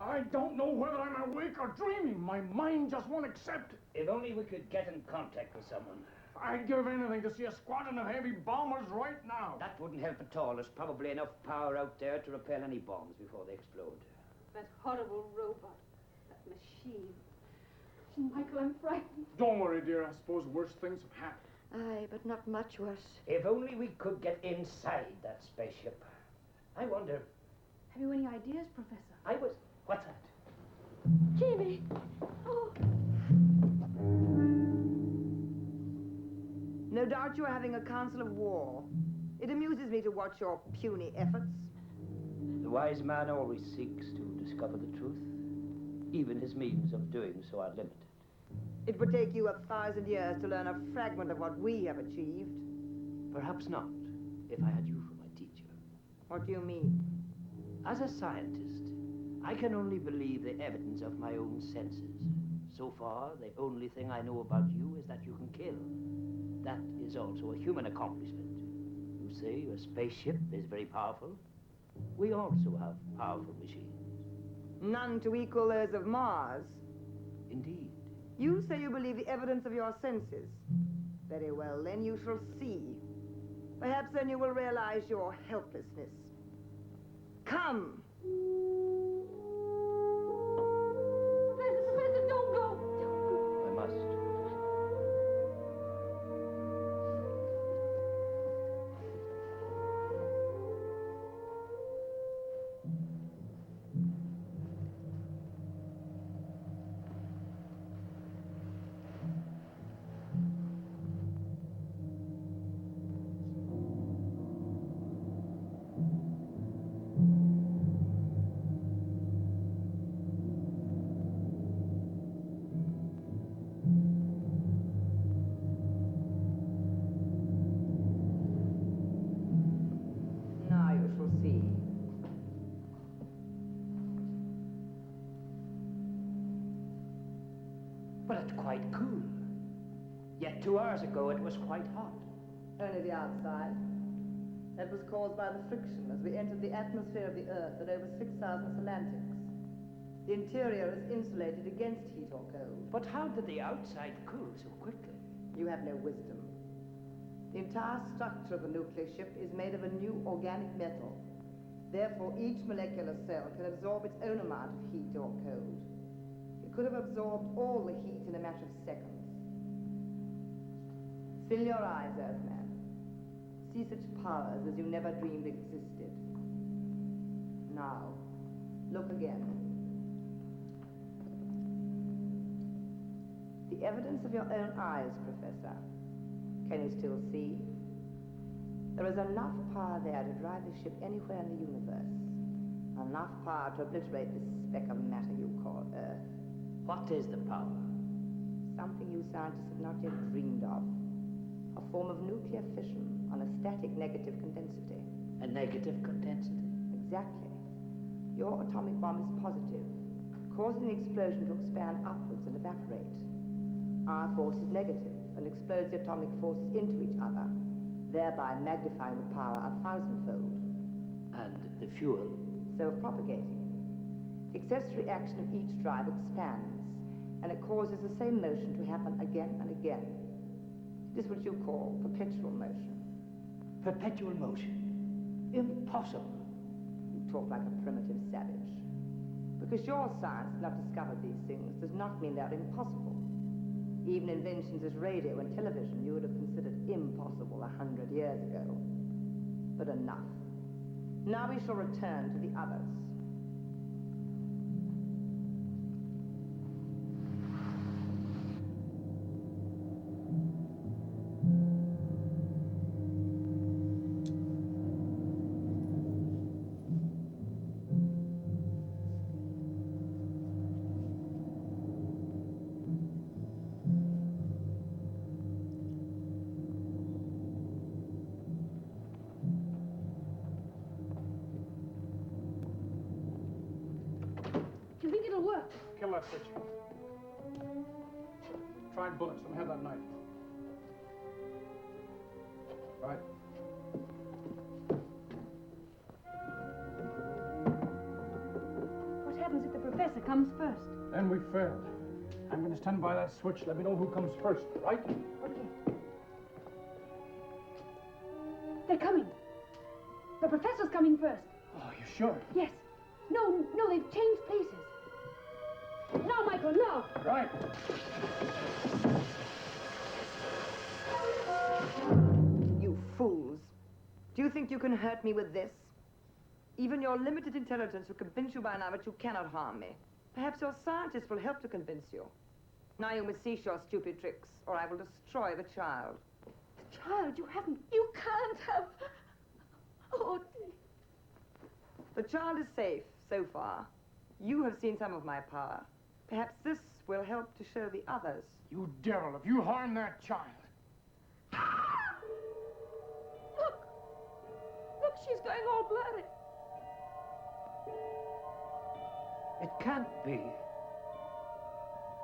I don't know whether I'm awake or dreaming. My mind just won't accept it. If only we could get in contact with someone. I'd give anything to see a squadron of heavy bombers right now. That wouldn't help at all. There's probably enough power out there to repel any bombs before they explode. That horrible robot. That machine. Michael, I'm frightened. Don't worry, dear. I suppose worse things have happened. Aye, but not much worse. If only we could get inside that spaceship. I wonder... Have you any ideas, Professor? What's that? Jamie! Oh! No doubt you are having a council of war. It amuses me to watch your puny efforts. The wise man always seeks to discover the truth. Even his means of doing so are limited. It would take you 1,000 years to learn a fragment of what we have achieved. Perhaps not, if I had you for my teacher. What do you mean? As a scientist, I can only believe the evidence of my own senses. So far, the only thing I know about you is that you can kill. That is also a human accomplishment. You say your spaceship is very powerful. We also have powerful machines. None to equal those of Mars. Indeed. You say you believe the evidence of your senses. Very well, then you shall see. Perhaps then you will realize your helplessness. Come! Professor, don't go! I must. Now you shall see. But it's quite cool. Yet 2 hours ago it was quite hot. Only the outside. That was caused by the friction as we entered the atmosphere of the Earth at over 6,000 Solantics. The interior is insulated against heat or cold. But how did the outside cool so quickly? You have no wisdom. The entire structure of the nuclear ship is made of a new organic metal. Therefore, each molecular cell can absorb its own amount of heat or cold. It could have absorbed all the heat in a matter of seconds. Fill your eyes, Earthman. See such powers as you never dreamed existed. Now, look again. The evidence of your own eyes, Professor. Can you still see? There is enough power there to drive the ship anywhere in the universe. Enough power to obliterate this speck of matter you call Earth. What is the power? Something you scientists have not yet dreamed of. A form of nuclear fission on a static negative condensity. A negative condensity? Exactly. Your atomic bomb is positive, causing the explosion to expand upwards and evaporate. Our force is negative and explodes the atomic forces into each other, thereby magnifying the power 1,000-fold. And the fuel? Self-propagating. The accessory action of each drive expands, and it causes the same motion to happen again and again. It is what you call perpetual motion. Perpetual motion? Impossible. You talk like a primitive savage. Because your science has not discovered these things does not mean they're impossible. Even inventions as radio and television you would have considered impossible 100 years ago. But enough. Now we shall return to the others. Do you think it'll work? Kill that switch. Try bullets. Let me have that knife. Right. What happens if the professor comes first? Then we failed. I'm going to stand by that switch. Let me know who comes first, right? Okay. They're coming. The professor's coming first. Oh, you sure? Yes. No, they've changed places. Now, Michael, now! Right. You fools. Do you think you can hurt me with this? Even your limited intelligence will convince you by now that you cannot harm me. Perhaps your scientists will help to convince you. Now you must cease your stupid tricks, or I will destroy the child. The child, you can't have... Oh, dear. The child is safe, so far. You have seen some of my power. Perhaps this will help to show the others. You devil, if you harm that child. Look, she's going all bloody. It can't be.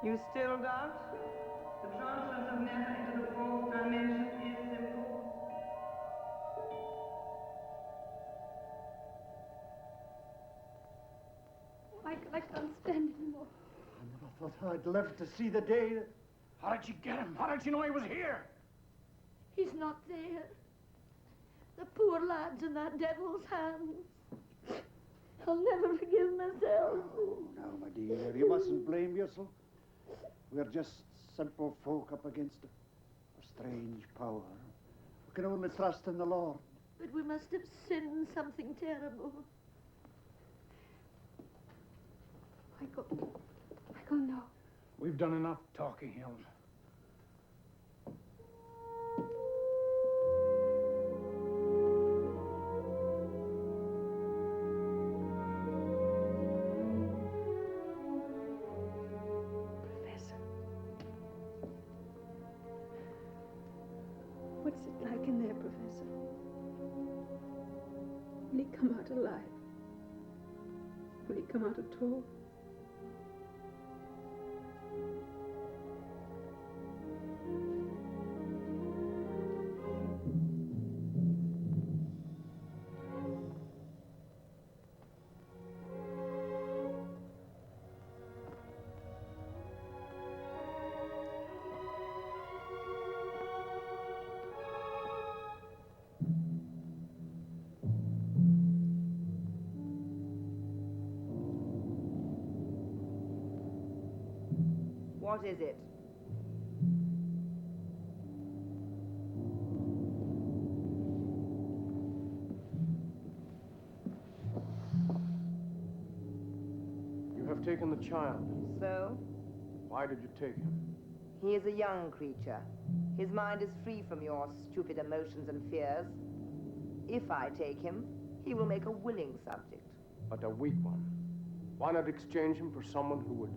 You still doubt? The transference of matter into the fourth dimension is simple. I can't stand anymore. I never thought I'd live to see the day. How did you get him? How did you know he was here? He's not there. The poor lad's in that devil's hands. I'll never forgive myself. Oh, now, my dear, you mustn't blame yourself. We're just simple folk up against a strange power. We can only trust in the Lord. But we must have sinned something terrible. Michael, no. We've done enough talking, Helen. Professor. What's it like in there, Professor? Will he come out alive? Will he come out at all? What is it? You have taken the child. So? Why did you take him? He is a young creature. His mind is free from your stupid emotions and fears. If I take him, he will make a willing subject. But a weak one. Why not exchange him for someone who would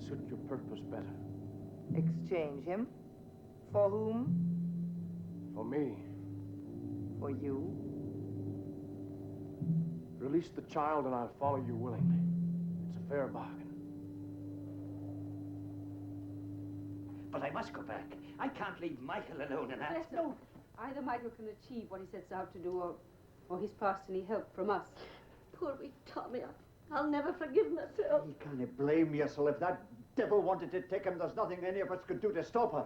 suit your purpose better? Exchange him? For whom? For me. For you? Release the child and I'll follow you willingly. It's a fair bargain. But I must go back. I can't leave Michael alone in that. Yes, no. Either Michael can achieve what he sets out to do, or he's past any help from us. Poor wee Tommy. I'll never forgive myself. You can't blame yourself. If that devil wanted to take him, there's nothing any of us could do to stop her.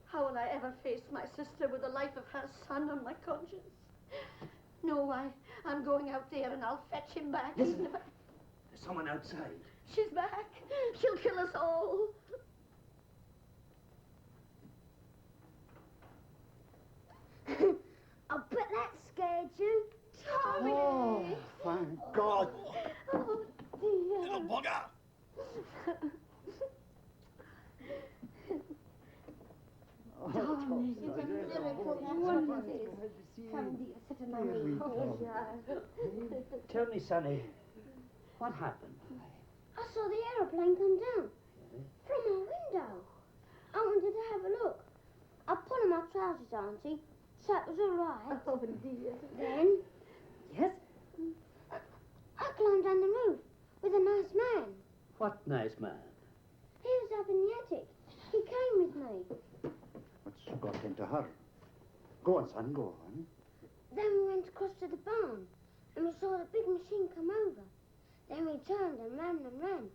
How will I ever face my sister with the life of her son on my conscience? No, I'm going out there and I'll fetch him back. Listen, there's someone outside. She's back. She'll kill us all. I bet that scared you. Tommy! Oh, thank God. Oh, dear. Little bugger! Tommy, it's a miracle. Wonderful. Come, dear, sit in my knee. Oh, yeah. Tell me, Sonny, what happened? I saw the aeroplane come down from my window. I wanted to have a look. I put on my trousers, Auntie, so it was all right. Oh, dear. Then Yes? I climbed down the roof with a nice man. What nice man? He was up in the attic. He came with me. What's got into her? Go on, son, go on. Then we went across to the barn, and we saw the big machine come over. Then we turned and ran and ran.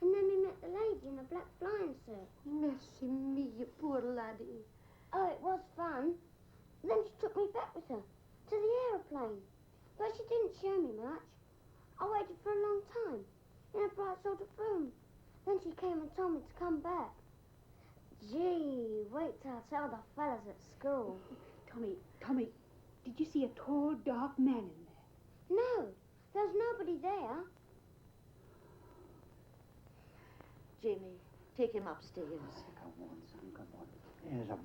And then we met the lady in the black blind suit. Mercy me, you poor laddie. Oh, it was fun. Then she took me back with her to the aeroplane. But she didn't show me much. I waited for a long time in a bright sort of room. Then she came and told me to come back. Gee, wait till I tell the fellas at school. Tommy, did you see a tall, dark man in there? No, there's nobody there. Jamie, take him upstairs. Come on, son, come on. There's a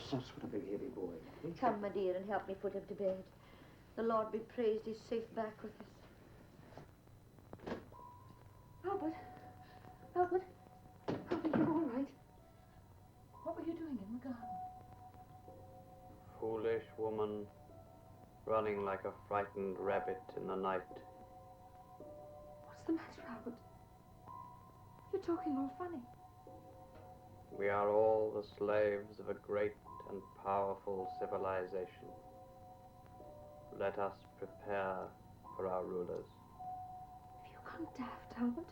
sus with a big heavy boy. Come, my dear, and help me put him to bed. The Lord be praised, he's safe back with us. Albert, you're all right. What were you doing in the garden? Foolish woman, running like a frightened rabbit in the night. What's the matter, Albert? You're talking all funny. We are all the slaves of a great and powerful civilization. Let us prepare for our rulers. Have you gone daft, Albert?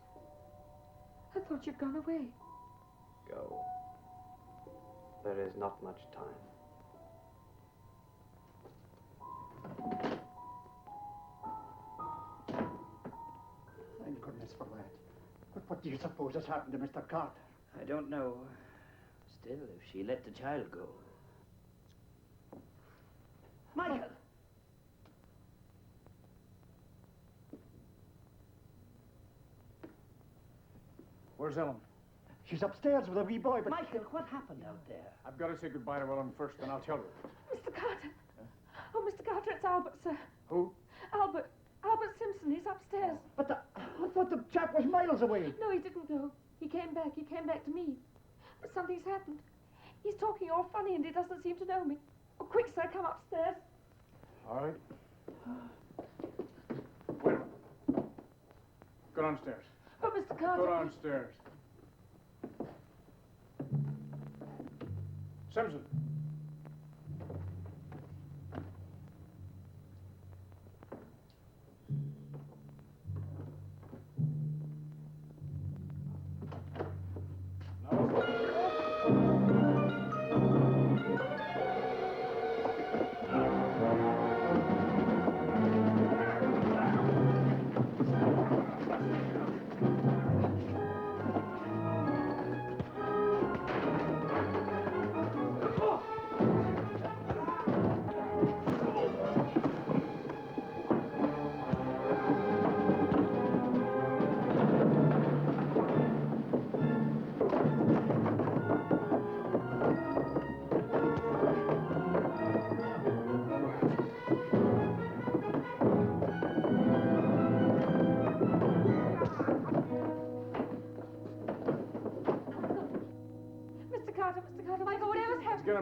I thought you'd gone away. Go. There is not much time. Thank goodness for that. But what do you suppose has happened to Mr. Carter? I don't know. Still, if she let the child go. Michael! Where's Ellen? She's upstairs with a wee boy, but... Michael, what happened out there? I've got to say goodbye to Ellen first, then I'll tell you. Mr. Carter! Oh, Mr. Carter, it's Albert, sir. Who? Albert Simpson, he's upstairs. But I thought the chap was miles away. No, he didn't go. He came back to me. But something's happened. He's talking all funny and he doesn't seem to know me. Oh, quick, sir, come upstairs. All right. Wait a minute. Go downstairs. Oh, Mr. Carter. Go downstairs. Simpson.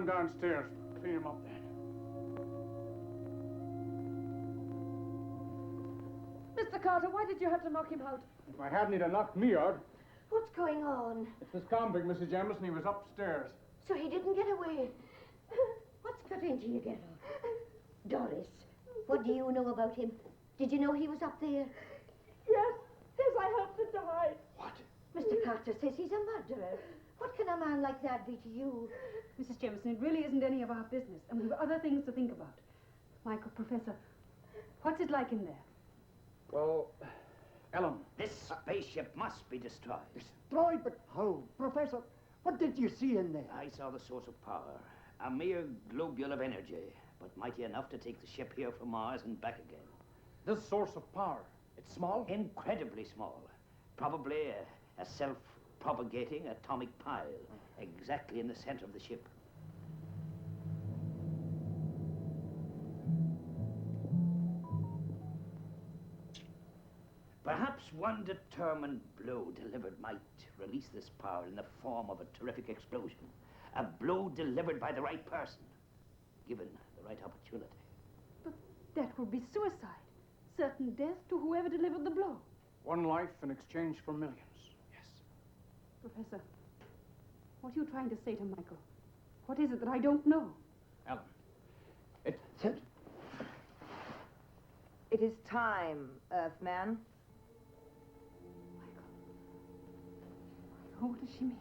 him downstairs. Clean him up then. Mr. Carter, why did you have to knock him out? If I hadn't, he'd have knocked me out. What's going on? It's this convict, Mrs. Jameson. He was upstairs. So he didn't get away. What's got into you, Gerald? Doris, what do you know about him? Did you know he was up there? Yes, I helped him to hide. What? Mr. Carter says he's a murderer. What can a man like that be to you? Mrs. Jameson, it really isn't any of our business, and we've other things to think about. Michael, Professor, what's it like in there? Well, Ellen. This spaceship must be destroyed. Destroyed? But how? Professor, what did you see in there? I saw the source of power. A mere globule of energy, but mighty enough to take the ship here from Mars and back again. This source of power, it's small? Incredibly small. Probably a self-propagating atomic pile, exactly in the center of the ship. Perhaps one determined blow delivered might release this power in the form of a terrific explosion. A blow delivered by the right person, given the right opportunity. But that would be suicide. Certain death to whoever delivered the blow. One life in exchange for millions. Yes. Professor, what are you trying to say to Michael? What is it that I don't know? Ellen, It is time, Earthman. Oh, what does she mean?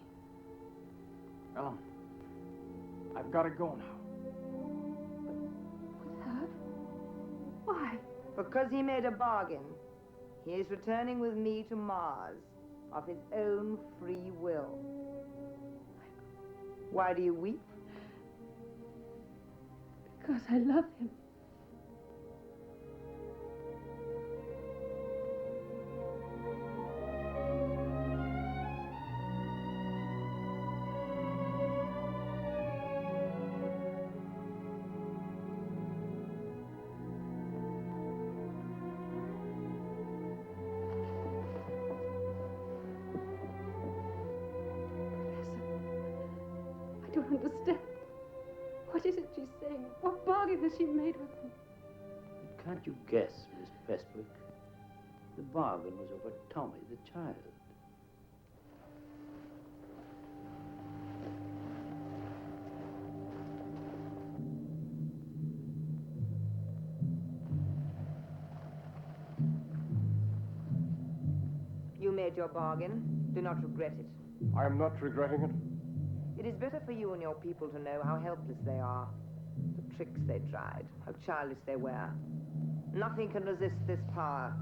Ellen, I've got to go now. With her? Why? Because he made a bargain. He is returning with me to Mars of his own free will. Why do you weep? Because I love him. I don't understand. What is it she's saying? What bargain has she made with him? Can't you guess, Miss Prestwick? The bargain was over Tommy the child. You made your bargain. Do not regret it. I am not regretting it. It is better for you and your people to know how helpless they are. The tricks they tried, how childish they were. Nothing can resist this power.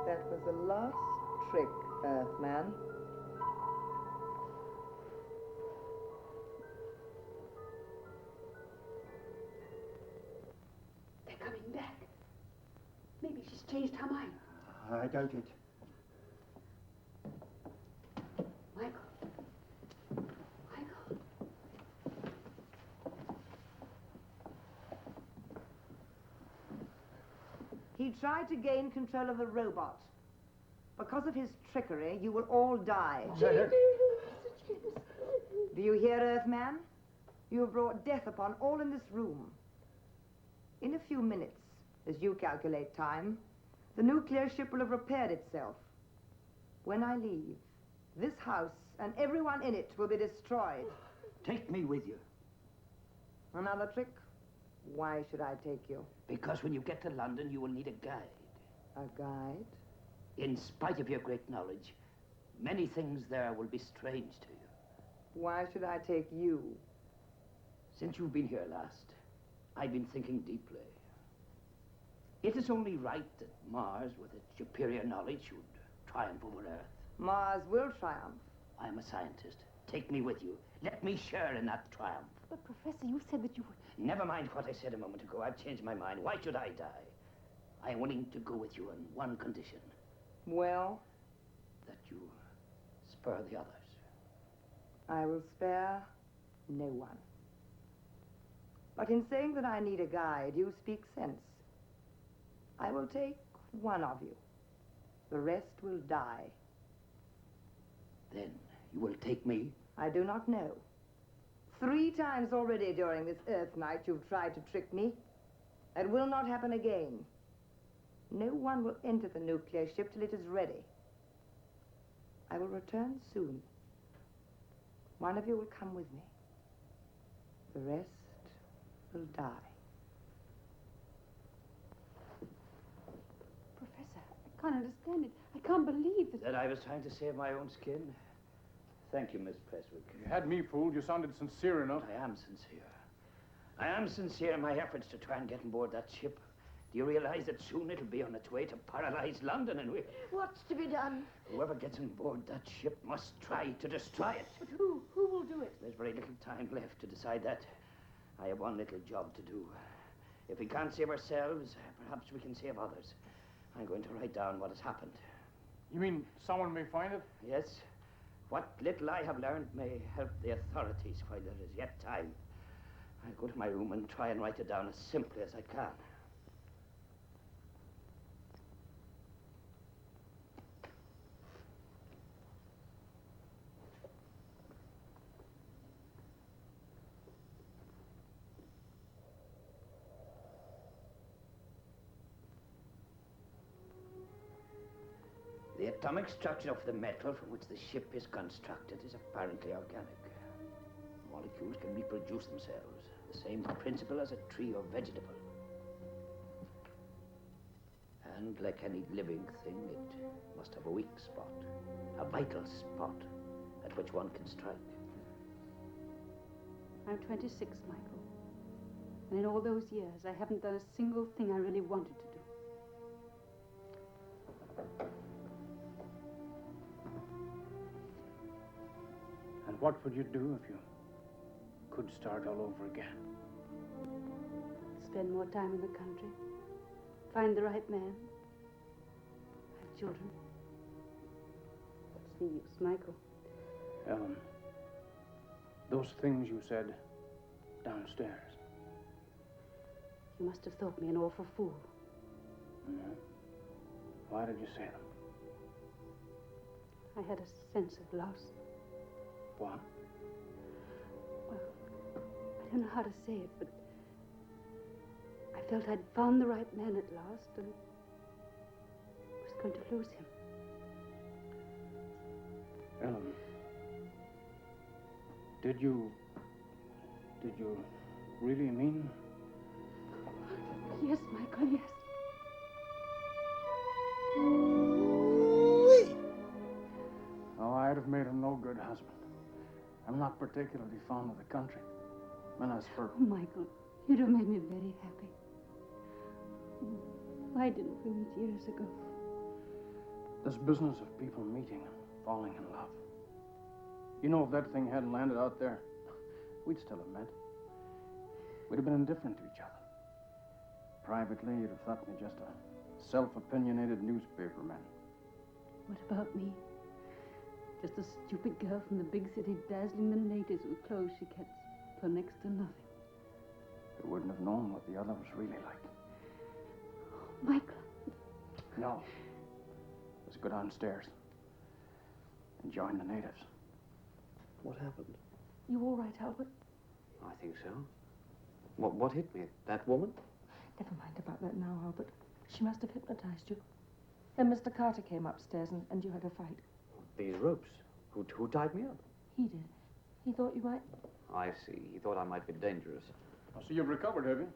That was the last trick, Earthman. They're coming back. Maybe she's changed her mind. I doubt it. Michael. Michael. He tried to gain control of the robot. Because of his trickery, you will all die. Do you hear, Earthman? You have brought death upon all in this room. In a few minutes, as you calculate time, the nuclear ship will have repaired itself. When I leave, this house and everyone in it will be destroyed. Take me with you. Another trick? Why should I take you? Because when you get to London, you will need a guide. A guide? In spite of your great knowledge, many things there will be strange to you. Why should I take you? Since you've been here last, I've been thinking deeply. It is only right that Mars, with its superior knowledge, should triumph over Earth. Mars will triumph. I am a scientist. Take me with you. Let me share in that triumph. But, Professor, you said that you would... Never mind what I said a moment ago. I've changed my mind. Why should I die? I am willing to go with you on one condition. Well? That you spare the others. I will spare no one. But in saying that I need a guide, you speak sense. I will take one of you. The rest will die. Then you will take me? I do not know. 3 times already during this Earth night you've tried to trick me. It will not happen again. No one will enter the nuclear ship till it is ready. I will return soon. One of you will come with me. The rest will die. Professor, I can't understand it. I can't believe that... That I was trying to save my own skin? Thank you, Miss Presswick. You had me fooled. You sounded sincere enough. I am sincere. I am sincere in my efforts to try and get on board that ship. Do you realize that soon it'll be on its way to paralyze London and we... What's to be done? Whoever gets on board that ship must try to destroy it. But who? Who will do it? There's very little time left to decide that. I have one little job to do. If we can't save ourselves, perhaps we can save others. I'm going to write down what has happened. You mean someone may find it? Yes. What little I have learned may help the authorities while there is yet time. I'll go to my room and try and write it down as simply as I can. The atomic structure of the metal from which the ship is constructed is apparently organic. Molecules can reproduce themselves, the same principle as a tree or vegetable. And like any living thing, it must have a weak spot, a vital spot at which one can strike. I'm 26, Michael. And in all those years, I haven't done a single thing I really wanted to do. And what would you do if you could start all over again? Spend more time in the country. Find the right man. Have children. What's the use, Michael? Ellen, those things you said downstairs. You must have thought me an awful fool. Mm-hmm. Why did you say them? I had a sense of loss. What? Well, I don't know how to say it, but I felt I'd found the right man at last and was going to lose him. Ellen, did you really mean? Yes, Michael, yes. Oh, I'd have made a no good husband. I'm not particularly fond of the country. And as for... Oh, Michael, you'd have made me very happy. Why didn't we meet years ago? This business of people meeting and falling in love. You know, if that thing hadn't landed out there, we'd still have met. We'd have been indifferent to each other. Privately, you'd have thought me just a self-opinionated newspaperman. What about me? Just a stupid girl from the big city dazzling the natives with clothes she gets for next to nothing. You wouldn't have known what the other was really like. Oh, Michael. No. Let's go downstairs and join the natives. What happened? You all right, Albert? I think so. What hit me? That woman? Never mind about that now, Albert. She must have hypnotized you. Then Mr. Carter came upstairs and you had a fight. These ropes. Who tied me up? He did. He thought you might... I see. He thought I might be dangerous. I see you've recovered, have you?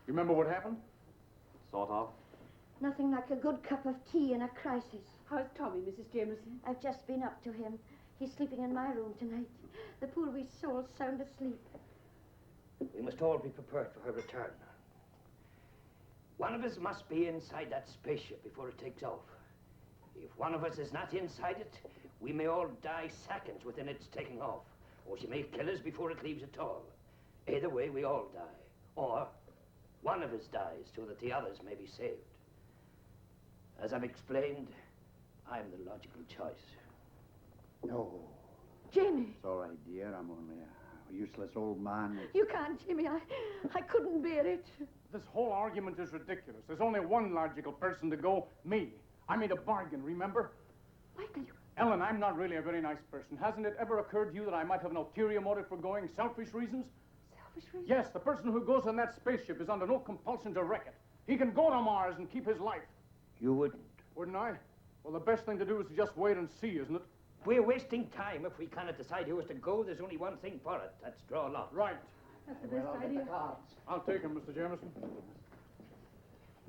You remember what happened? Sort of. Nothing like a good cup of tea in a crisis. How's Tommy, Mrs. Jameson? I've just been up to him. He's sleeping in my room tonight. The poor wee soul's sound asleep. We must all be prepared for her return. One of us must be inside that spaceship before it takes off. If one of us is not inside it, we may all die seconds within its taking off. Or she may kill us before it leaves at all. Either way, we all die. Or one of us dies so that the others may be saved. As I've explained, I'm the logical choice. No. Jamie, It's all right, dear. I'm only a useless old man. you can't, Jamie. I couldn't bear it. This whole argument is ridiculous. There's only one logical person to go, me. I made a bargain, remember? Michael, you... Ellen, I'm not really a very nice person. Hasn't it ever occurred to you that I might have an ulterior motive for going? Selfish reasons? Selfish reasons? Yes, the person who goes on that spaceship is under no compulsion to wreck it. He can go to Mars and keep his life. You wouldn't. Wouldn't I? Well, the best thing to do is to just wait and see, isn't it? We're wasting time if we cannot decide who is to go. There's only one thing for it. That's draw lots. Right. That's the best idea. I'll take him, Mr. Jameson.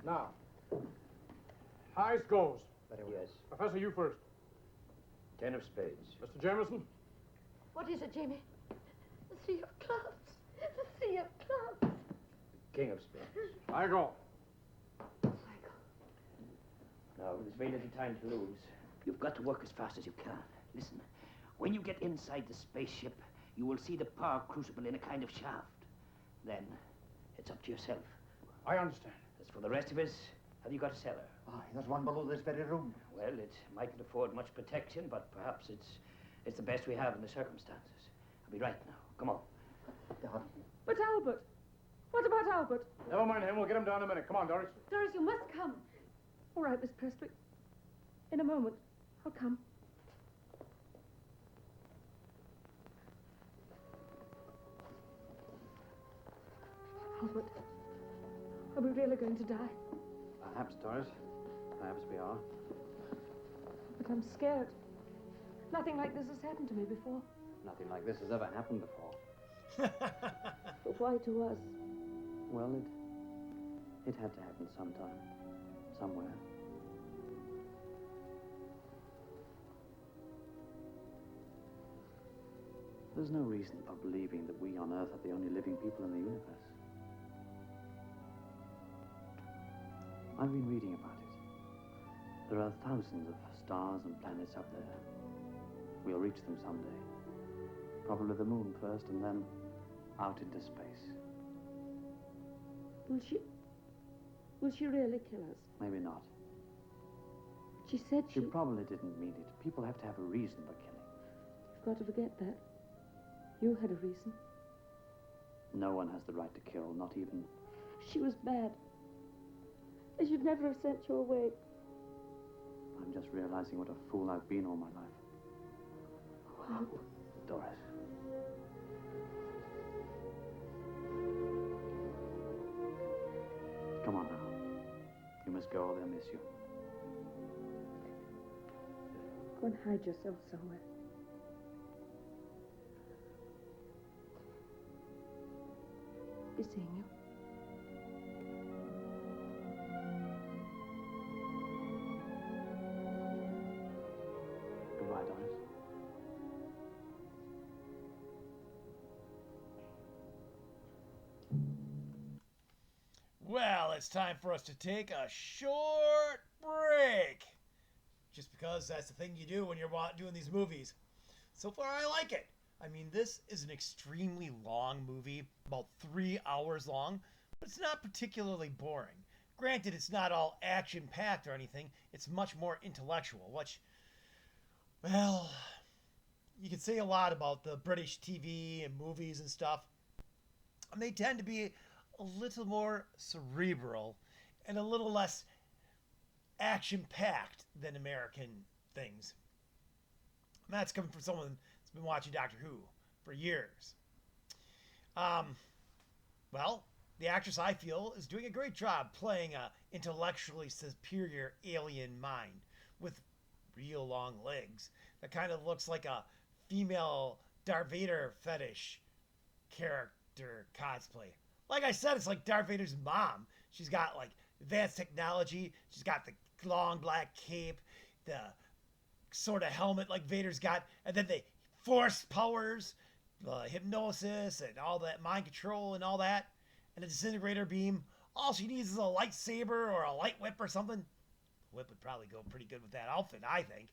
Now, highest goes. Yes. Professor, you first. 10 of spades. Mr. Jameson? What is it, Jamie? The sea of clubs. The sea of clubs. King of spades. I go. Now, there's very little time to lose. You've got to work as fast as you can. Listen, when you get inside the spaceship, you will see the power crucible in a kind of shaft. Then, it's up to yourself. I understand. As for the rest of us, have you got a cellar? Aye, there's one below this very room. Well, it mightn't afford much protection, but perhaps it's the best we have in the circumstances. I'll be right now. Come on. But Albert, what about Albert? Never mind him. We'll get him down in a minute. Come on, Doris. Doris, you must come. All right, Miss Prestwick. In a moment. I'll come. Albert, are we really going to die? Perhaps, Doris. Perhaps we are. But I'm scared. Nothing like this has happened to me before. Nothing like this has ever happened before. But why to us? Well, it had to happen sometime. Somewhere. There's no reason for believing that we on Earth are the only living people in the universe. I've been reading about it. There are thousands of stars and planets up there. We'll reach them someday. Probably the moon first, and then out into space. Will she really kill us? Maybe not. She said She probably didn't mean it. People have to have a reason for killing. You've got to forget that. You had a reason. No one has the right to kill, not even... She was bad. I should never have sent you away. I'm just realizing what a fool I've been all my life. Wow. Doris. Come on now. You must go or they'll miss you. Go and hide yourself somewhere. Be seeing you. Goodbye, Doris. Well, it's time for us to take a short break. Just because that's the thing you do when you're doing these movies. So far, I like it. I mean, this is an extremely long movie, about 3 hours long, but it's not particularly boring. Granted, it's not all action-packed or anything. It's much more intellectual, which, well, you can say a lot about the British TV and movies and stuff. And they tend to be a little more cerebral and a little less action-packed than American things. And that's coming from someone that's been watching Doctor Who for years. Well, the actress, I feel, is doing a great job playing a intellectually superior alien mind with real long legs that kind of looks like a female Darth Vader fetish character cosplay. Like I said, it's like Darth Vader's mom. She's got like advanced technology. She's got the long black cape, the sort of helmet like Vader's got, and then the force powers, hypnosis and all that, mind control and all that, and a disintegrator beam. all she needs is a lightsaber or a light whip or something. The whip would probably go pretty good with that outfit, I think.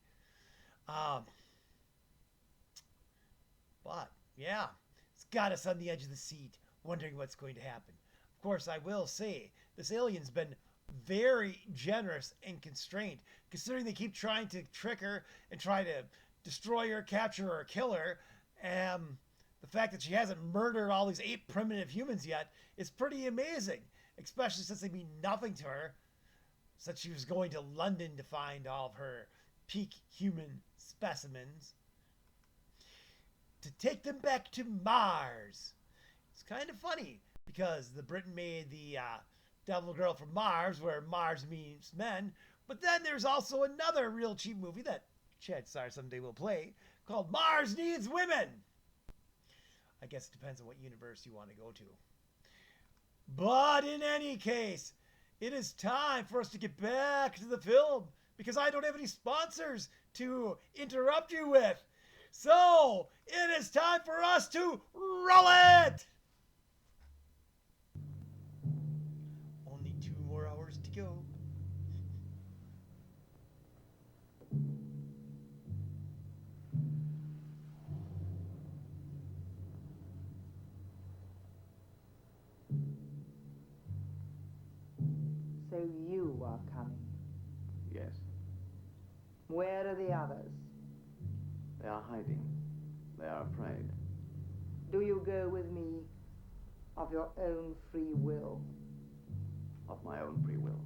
But, yeah, it's got us on the edge of the seat, wondering what's going to happen. Of course, I will say, this alien's been very generous and constrained, considering they keep trying to trick her and try to destroy her, capture her, kill her. The fact that she hasn't murdered all these 8 primitive humans yet is pretty amazing, especially since they mean nothing to her, since she was going to London to find all of her peak human specimens to take them back to Mars. It's kind of funny because the Britain made the Devil Girl from Mars, where Mars means men, but then there's also another real cheap movie that Chad Star someday will play called Mars Needs Women. I guess it depends on what universe you want to go to. But in any case, it is time for us to get back to the film because I don't have any sponsors to interrupt you with. So, it is time for us to roll it! Only 2 more hours to go. So you are coming. Yes, Where are the others? they are hiding. They are afraid. Do you go with me of your own free will? Of my own free will.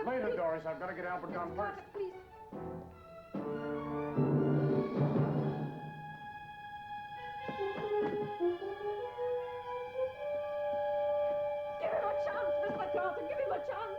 Later, Doris. I've got to get Albert gone first. Please. Give him a chance, Mr. Carter. Give him a chance.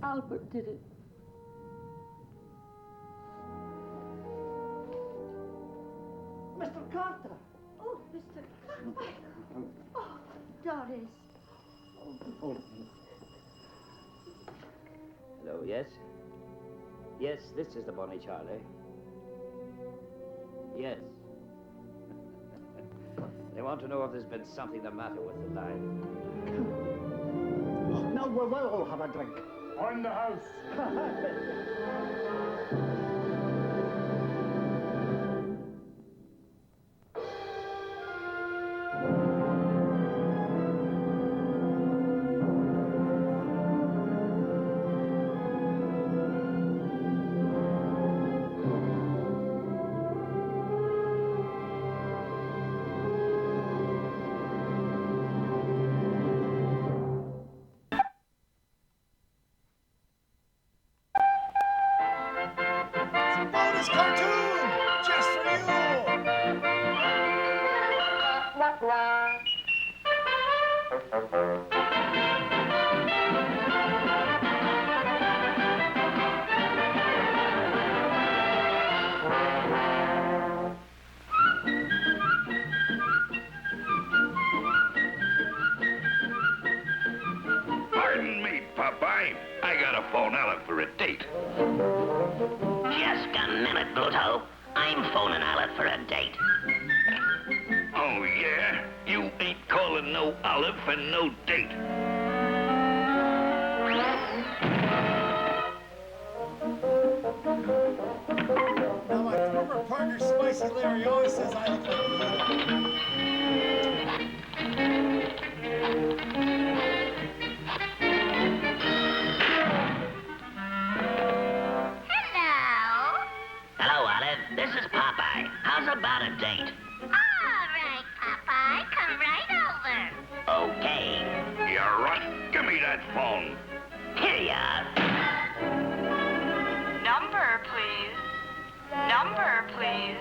Albert did it. Mr. Carter! Oh, Mr. Carter. Oh, Doris. Hello, yes? Yes, this is the bonnie Charlie. Yes. They want to know if there's been something the matter with the line. Now we'll all have a drink. On the house. Bonus cartoon! Just for you! Pardon me, Popeye. I gotta phone Olive for a date. Just a minute, Pluto. I'm phoning Olive for a date. Oh, yeah? You ain't calling no Olive for no date. Now, my former partner, Spicy Larry, always says I look like Hello, Olive. This is Popeye. How's about a date? All right, Popeye. Come right over. Okay. You're right. Give me that phone. Here you are. Number, please. Number, please.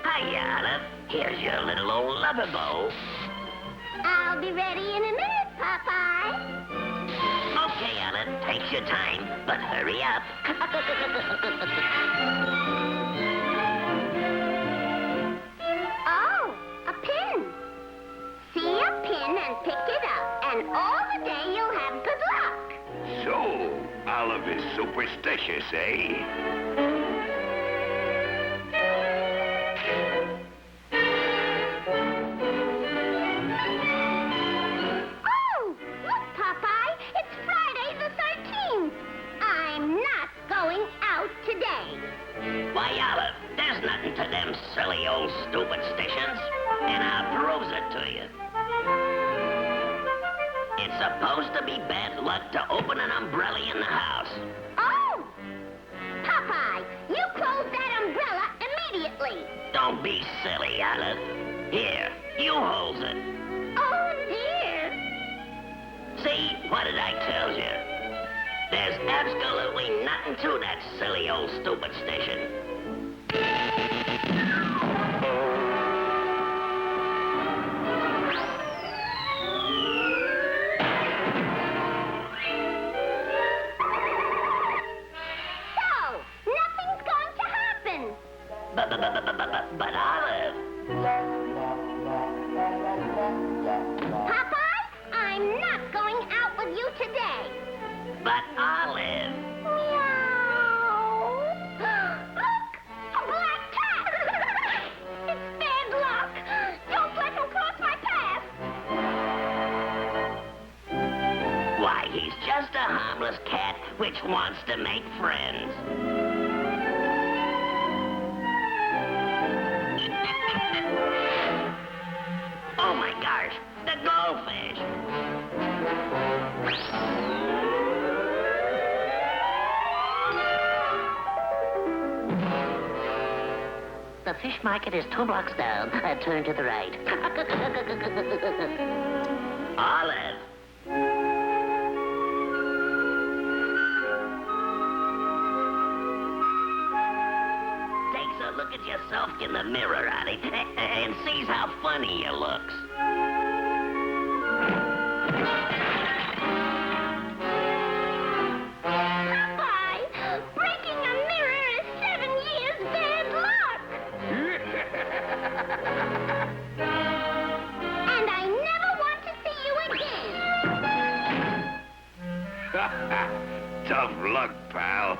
Hiya, Olive. Here's your little old lover bow. I'll be ready in a minute, Popeye. Okay, Olive. Take your time, but hurry up. Oh, a pin. See a pin and pick it up, and all the day you'll have good luck. So, Olive is superstitious, eh? Oh, look, Popeye. It's Friday the 13th. I'm not going out today. Why, Olive, there's nothing to them silly old stupid stations, and I'll prove it to you. It's supposed to be bad luck to open an umbrella in the house. Oh! Popeye, you close that umbrella immediately. Don't be silly, Olive. Here, you hold it. Oh, dear. See, what did I tell you? There's absolutely nothing to that silly old stupid station. So, nothing's going to happen. But Olive, Popeye, I'm not going out with you today. but Olive. Meow. Look, a black cat. It's bad luck. Don't let him cross my path. Why, he's just a harmless cat which wants to make friends. Oh my gosh, the goldfish! The fish market is 2 blocks down. Turn to the right. Olive. Takes a look at yourself in the mirror, Ollie, and sees how funny you looks. Tough luck, pal.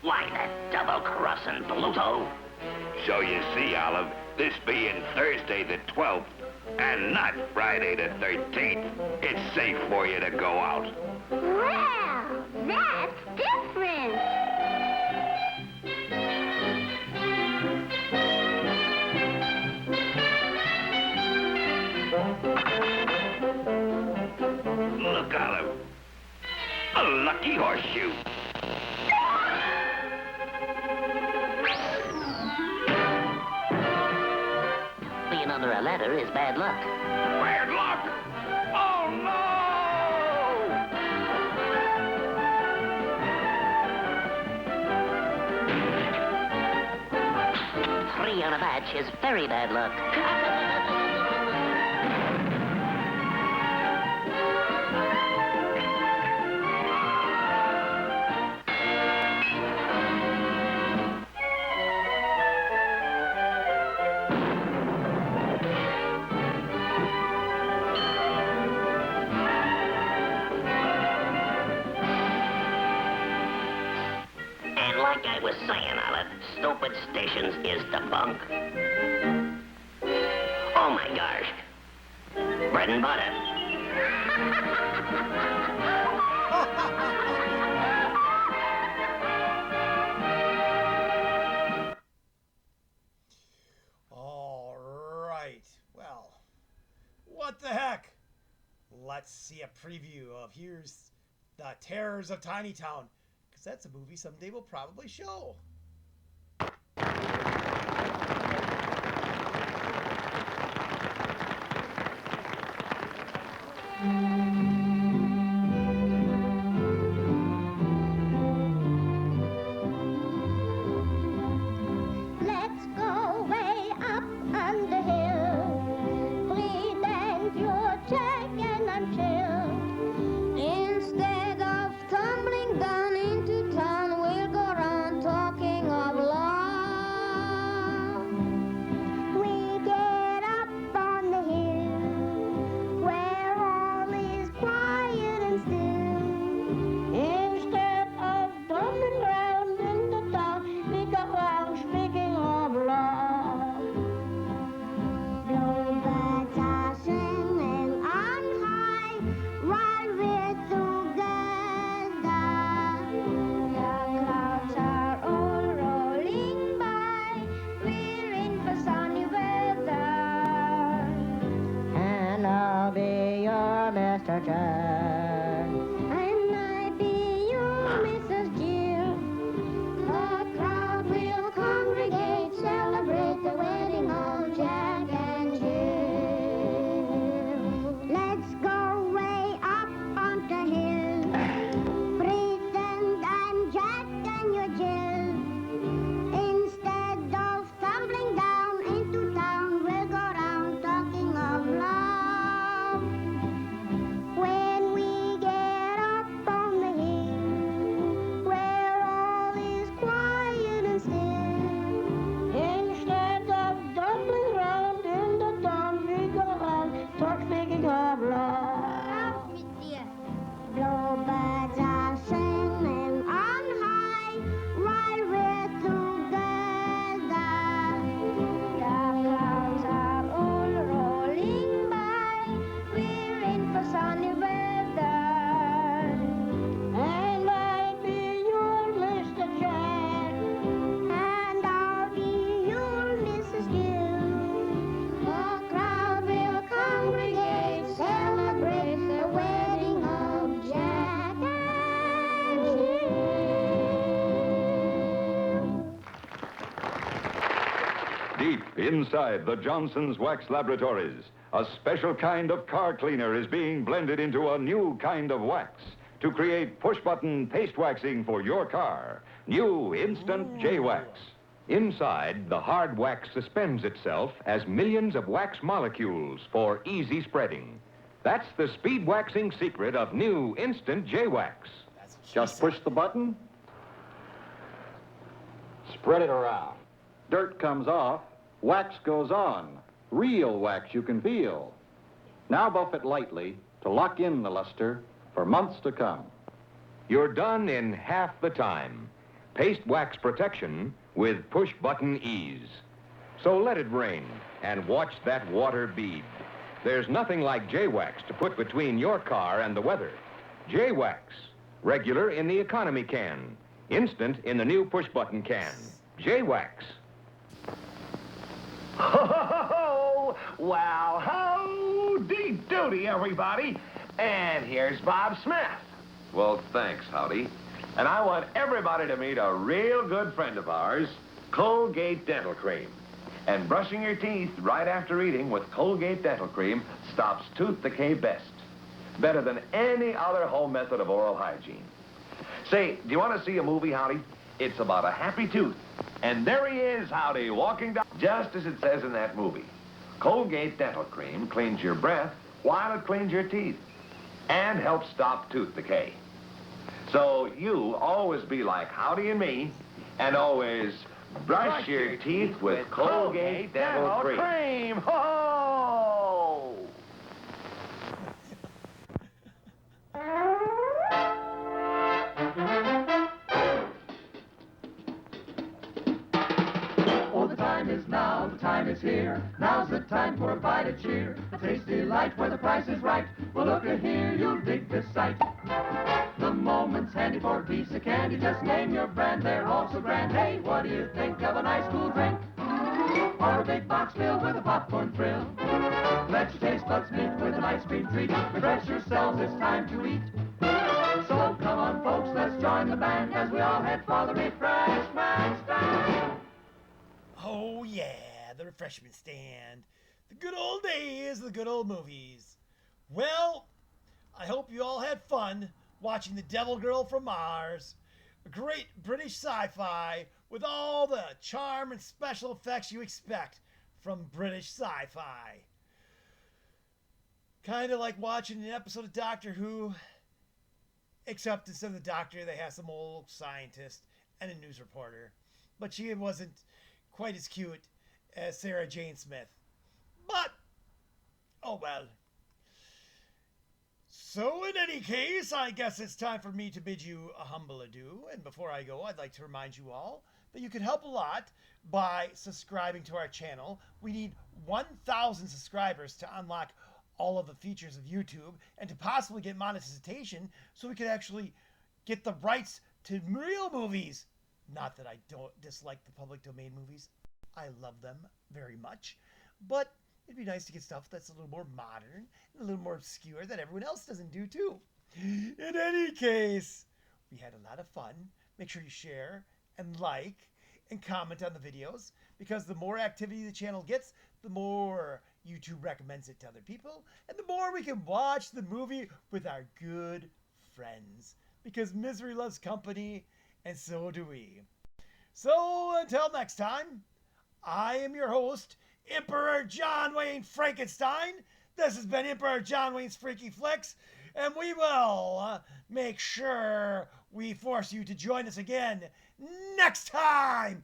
Why, that double-crossing Pluto. So you see, Olive, this being Thursday the 12th, and not Friday the 13th, it's safe for you to go out. Well, that's different. Look, Olive. A lucky horseshoe. Being under a ladder is bad luck. Bad luck! Oh, no! 3 on a batch is very bad luck. Like I was saying, Olive, stupid stations is debunked. Oh my gosh. Bread and butter. All right. Well, what the heck? Let's see a preview of here's The Terrors of Tiny Town. Because that's a movie someday we'll probably show. Let's go way up on the hill. Breathe and pure check and unchill. Instead of tumbling down into town, we'll go around talking of love. We get up on the hill where all is quiet and still. Instead of tumbling round into town, we go around speaking of love. Bluebirds are singing on high while we're together. The clouds are all rolling by. We're in for sunny weather. And I'll be your Mr. Jack. And I'll be your Mrs. Jill. The crowd will congregate, celebrate the wedding of Jack and Jill. Let's go way up on the hill. Pretend I'm Jack and you're Jill. Instead of tumbling down into town, we'll go round talking of love. When we get up on the hill, where all is quiet and still, instead of tumbling round in the town, we go on speaking of love. Bluebirds are singing on high while we're together. The clouds are all rolling by. We're in for sunny weather. And I'll be your Mr. Jack. And I'll be your Mrs. Gill. The crowd will congregate, celebrate the wedding of Jack and Jill. Deep inside the Johnson's Wax Laboratories, a special kind of car cleaner is being blended into a new kind of wax to create push-button paste waxing for your car. New Instant J-Wax. Inside, the hard wax suspends itself as millions of wax molecules for easy spreading. That's the speed waxing secret of new Instant J-Wax. Just push the button. Spread it around. Dirt comes off. Wax goes on. Real wax you can feel. Now buff it lightly to lock in the luster for months to come. You're done in half the time. Paste wax protection with push-button ease. So let it rain and watch that water bead. There's nothing like J-Wax to put between your car and the weather. J-Wax, regular in the economy can, instant in the new push-button can. J-Wax. Ho, well, howdy doody, everybody. And here's Bob Smith. Well, thanks, Howdy. And I want everybody to meet a real good friend of ours, Colgate Dental Cream. And brushing your teeth right after eating with Colgate Dental Cream stops tooth decay best. Better than any other home method of oral hygiene. Say, do you want to see a movie, Howdy? It's about a happy tooth. And there he is, Howdy, walking down, just as it says in that movie. Colgate Dental Cream cleans your breath while it cleans your teeth and helps stop tooth decay. So you always be like Howdy and me and always brush your teeth with Colgate Dental Cream. Ho! Oh, the time is now, the time is here. Now's the time for a bite of cheer. A tasty light where the price is right. Well, look here, you'll dig this sight. The moment's handy for a piece of candy. Just name your brand, they're all so grand. Hey, what do you think of a nice cool drink? Or a big box filled with a popcorn thrill? Let your taste buds meet with an ice cream treat. Refresh yourselves, it's time to eat. So come on, folks, let's join the band as we all head for the refreshment stand. Oh, yeah, the refreshment stand. The good old days, the good old movies. Well, I hope you all had fun watching The Devil Girl from Mars, a great British sci-fi with all the charm and special effects you expect from British sci-fi. Kind of like watching an episode of Doctor Who, except instead of the doctor, they have some old scientist and a news reporter. But she wasn't quite as cute as Sarah Jane Smith. But, oh well. So in any case, I guess it's time for me to bid you a humble adieu. And before I go, I'd like to remind you all that you can help a lot by subscribing to our channel. We need 1,000 subscribers to unlock all of the features of YouTube and to possibly get monetization so we can actually get the rights to real movies. Not that I don't dislike the public domain movies. I love them very much. But it'd be nice to get stuff that's a little more modern and a little more obscure that everyone else doesn't do too. In any case, we had a lot of fun. Make sure you share and like and comment on the videos, because the more activity the channel gets, the more YouTube recommends it to other people, and the more we can watch the movie with our good friends, because misery loves company, and so do we. So until next time, I am your host, Emperor Jonwayne Frankenstein. This has been Emperor Jonwayne's Freaky Flix, and we will make sure we force you to join us again next time.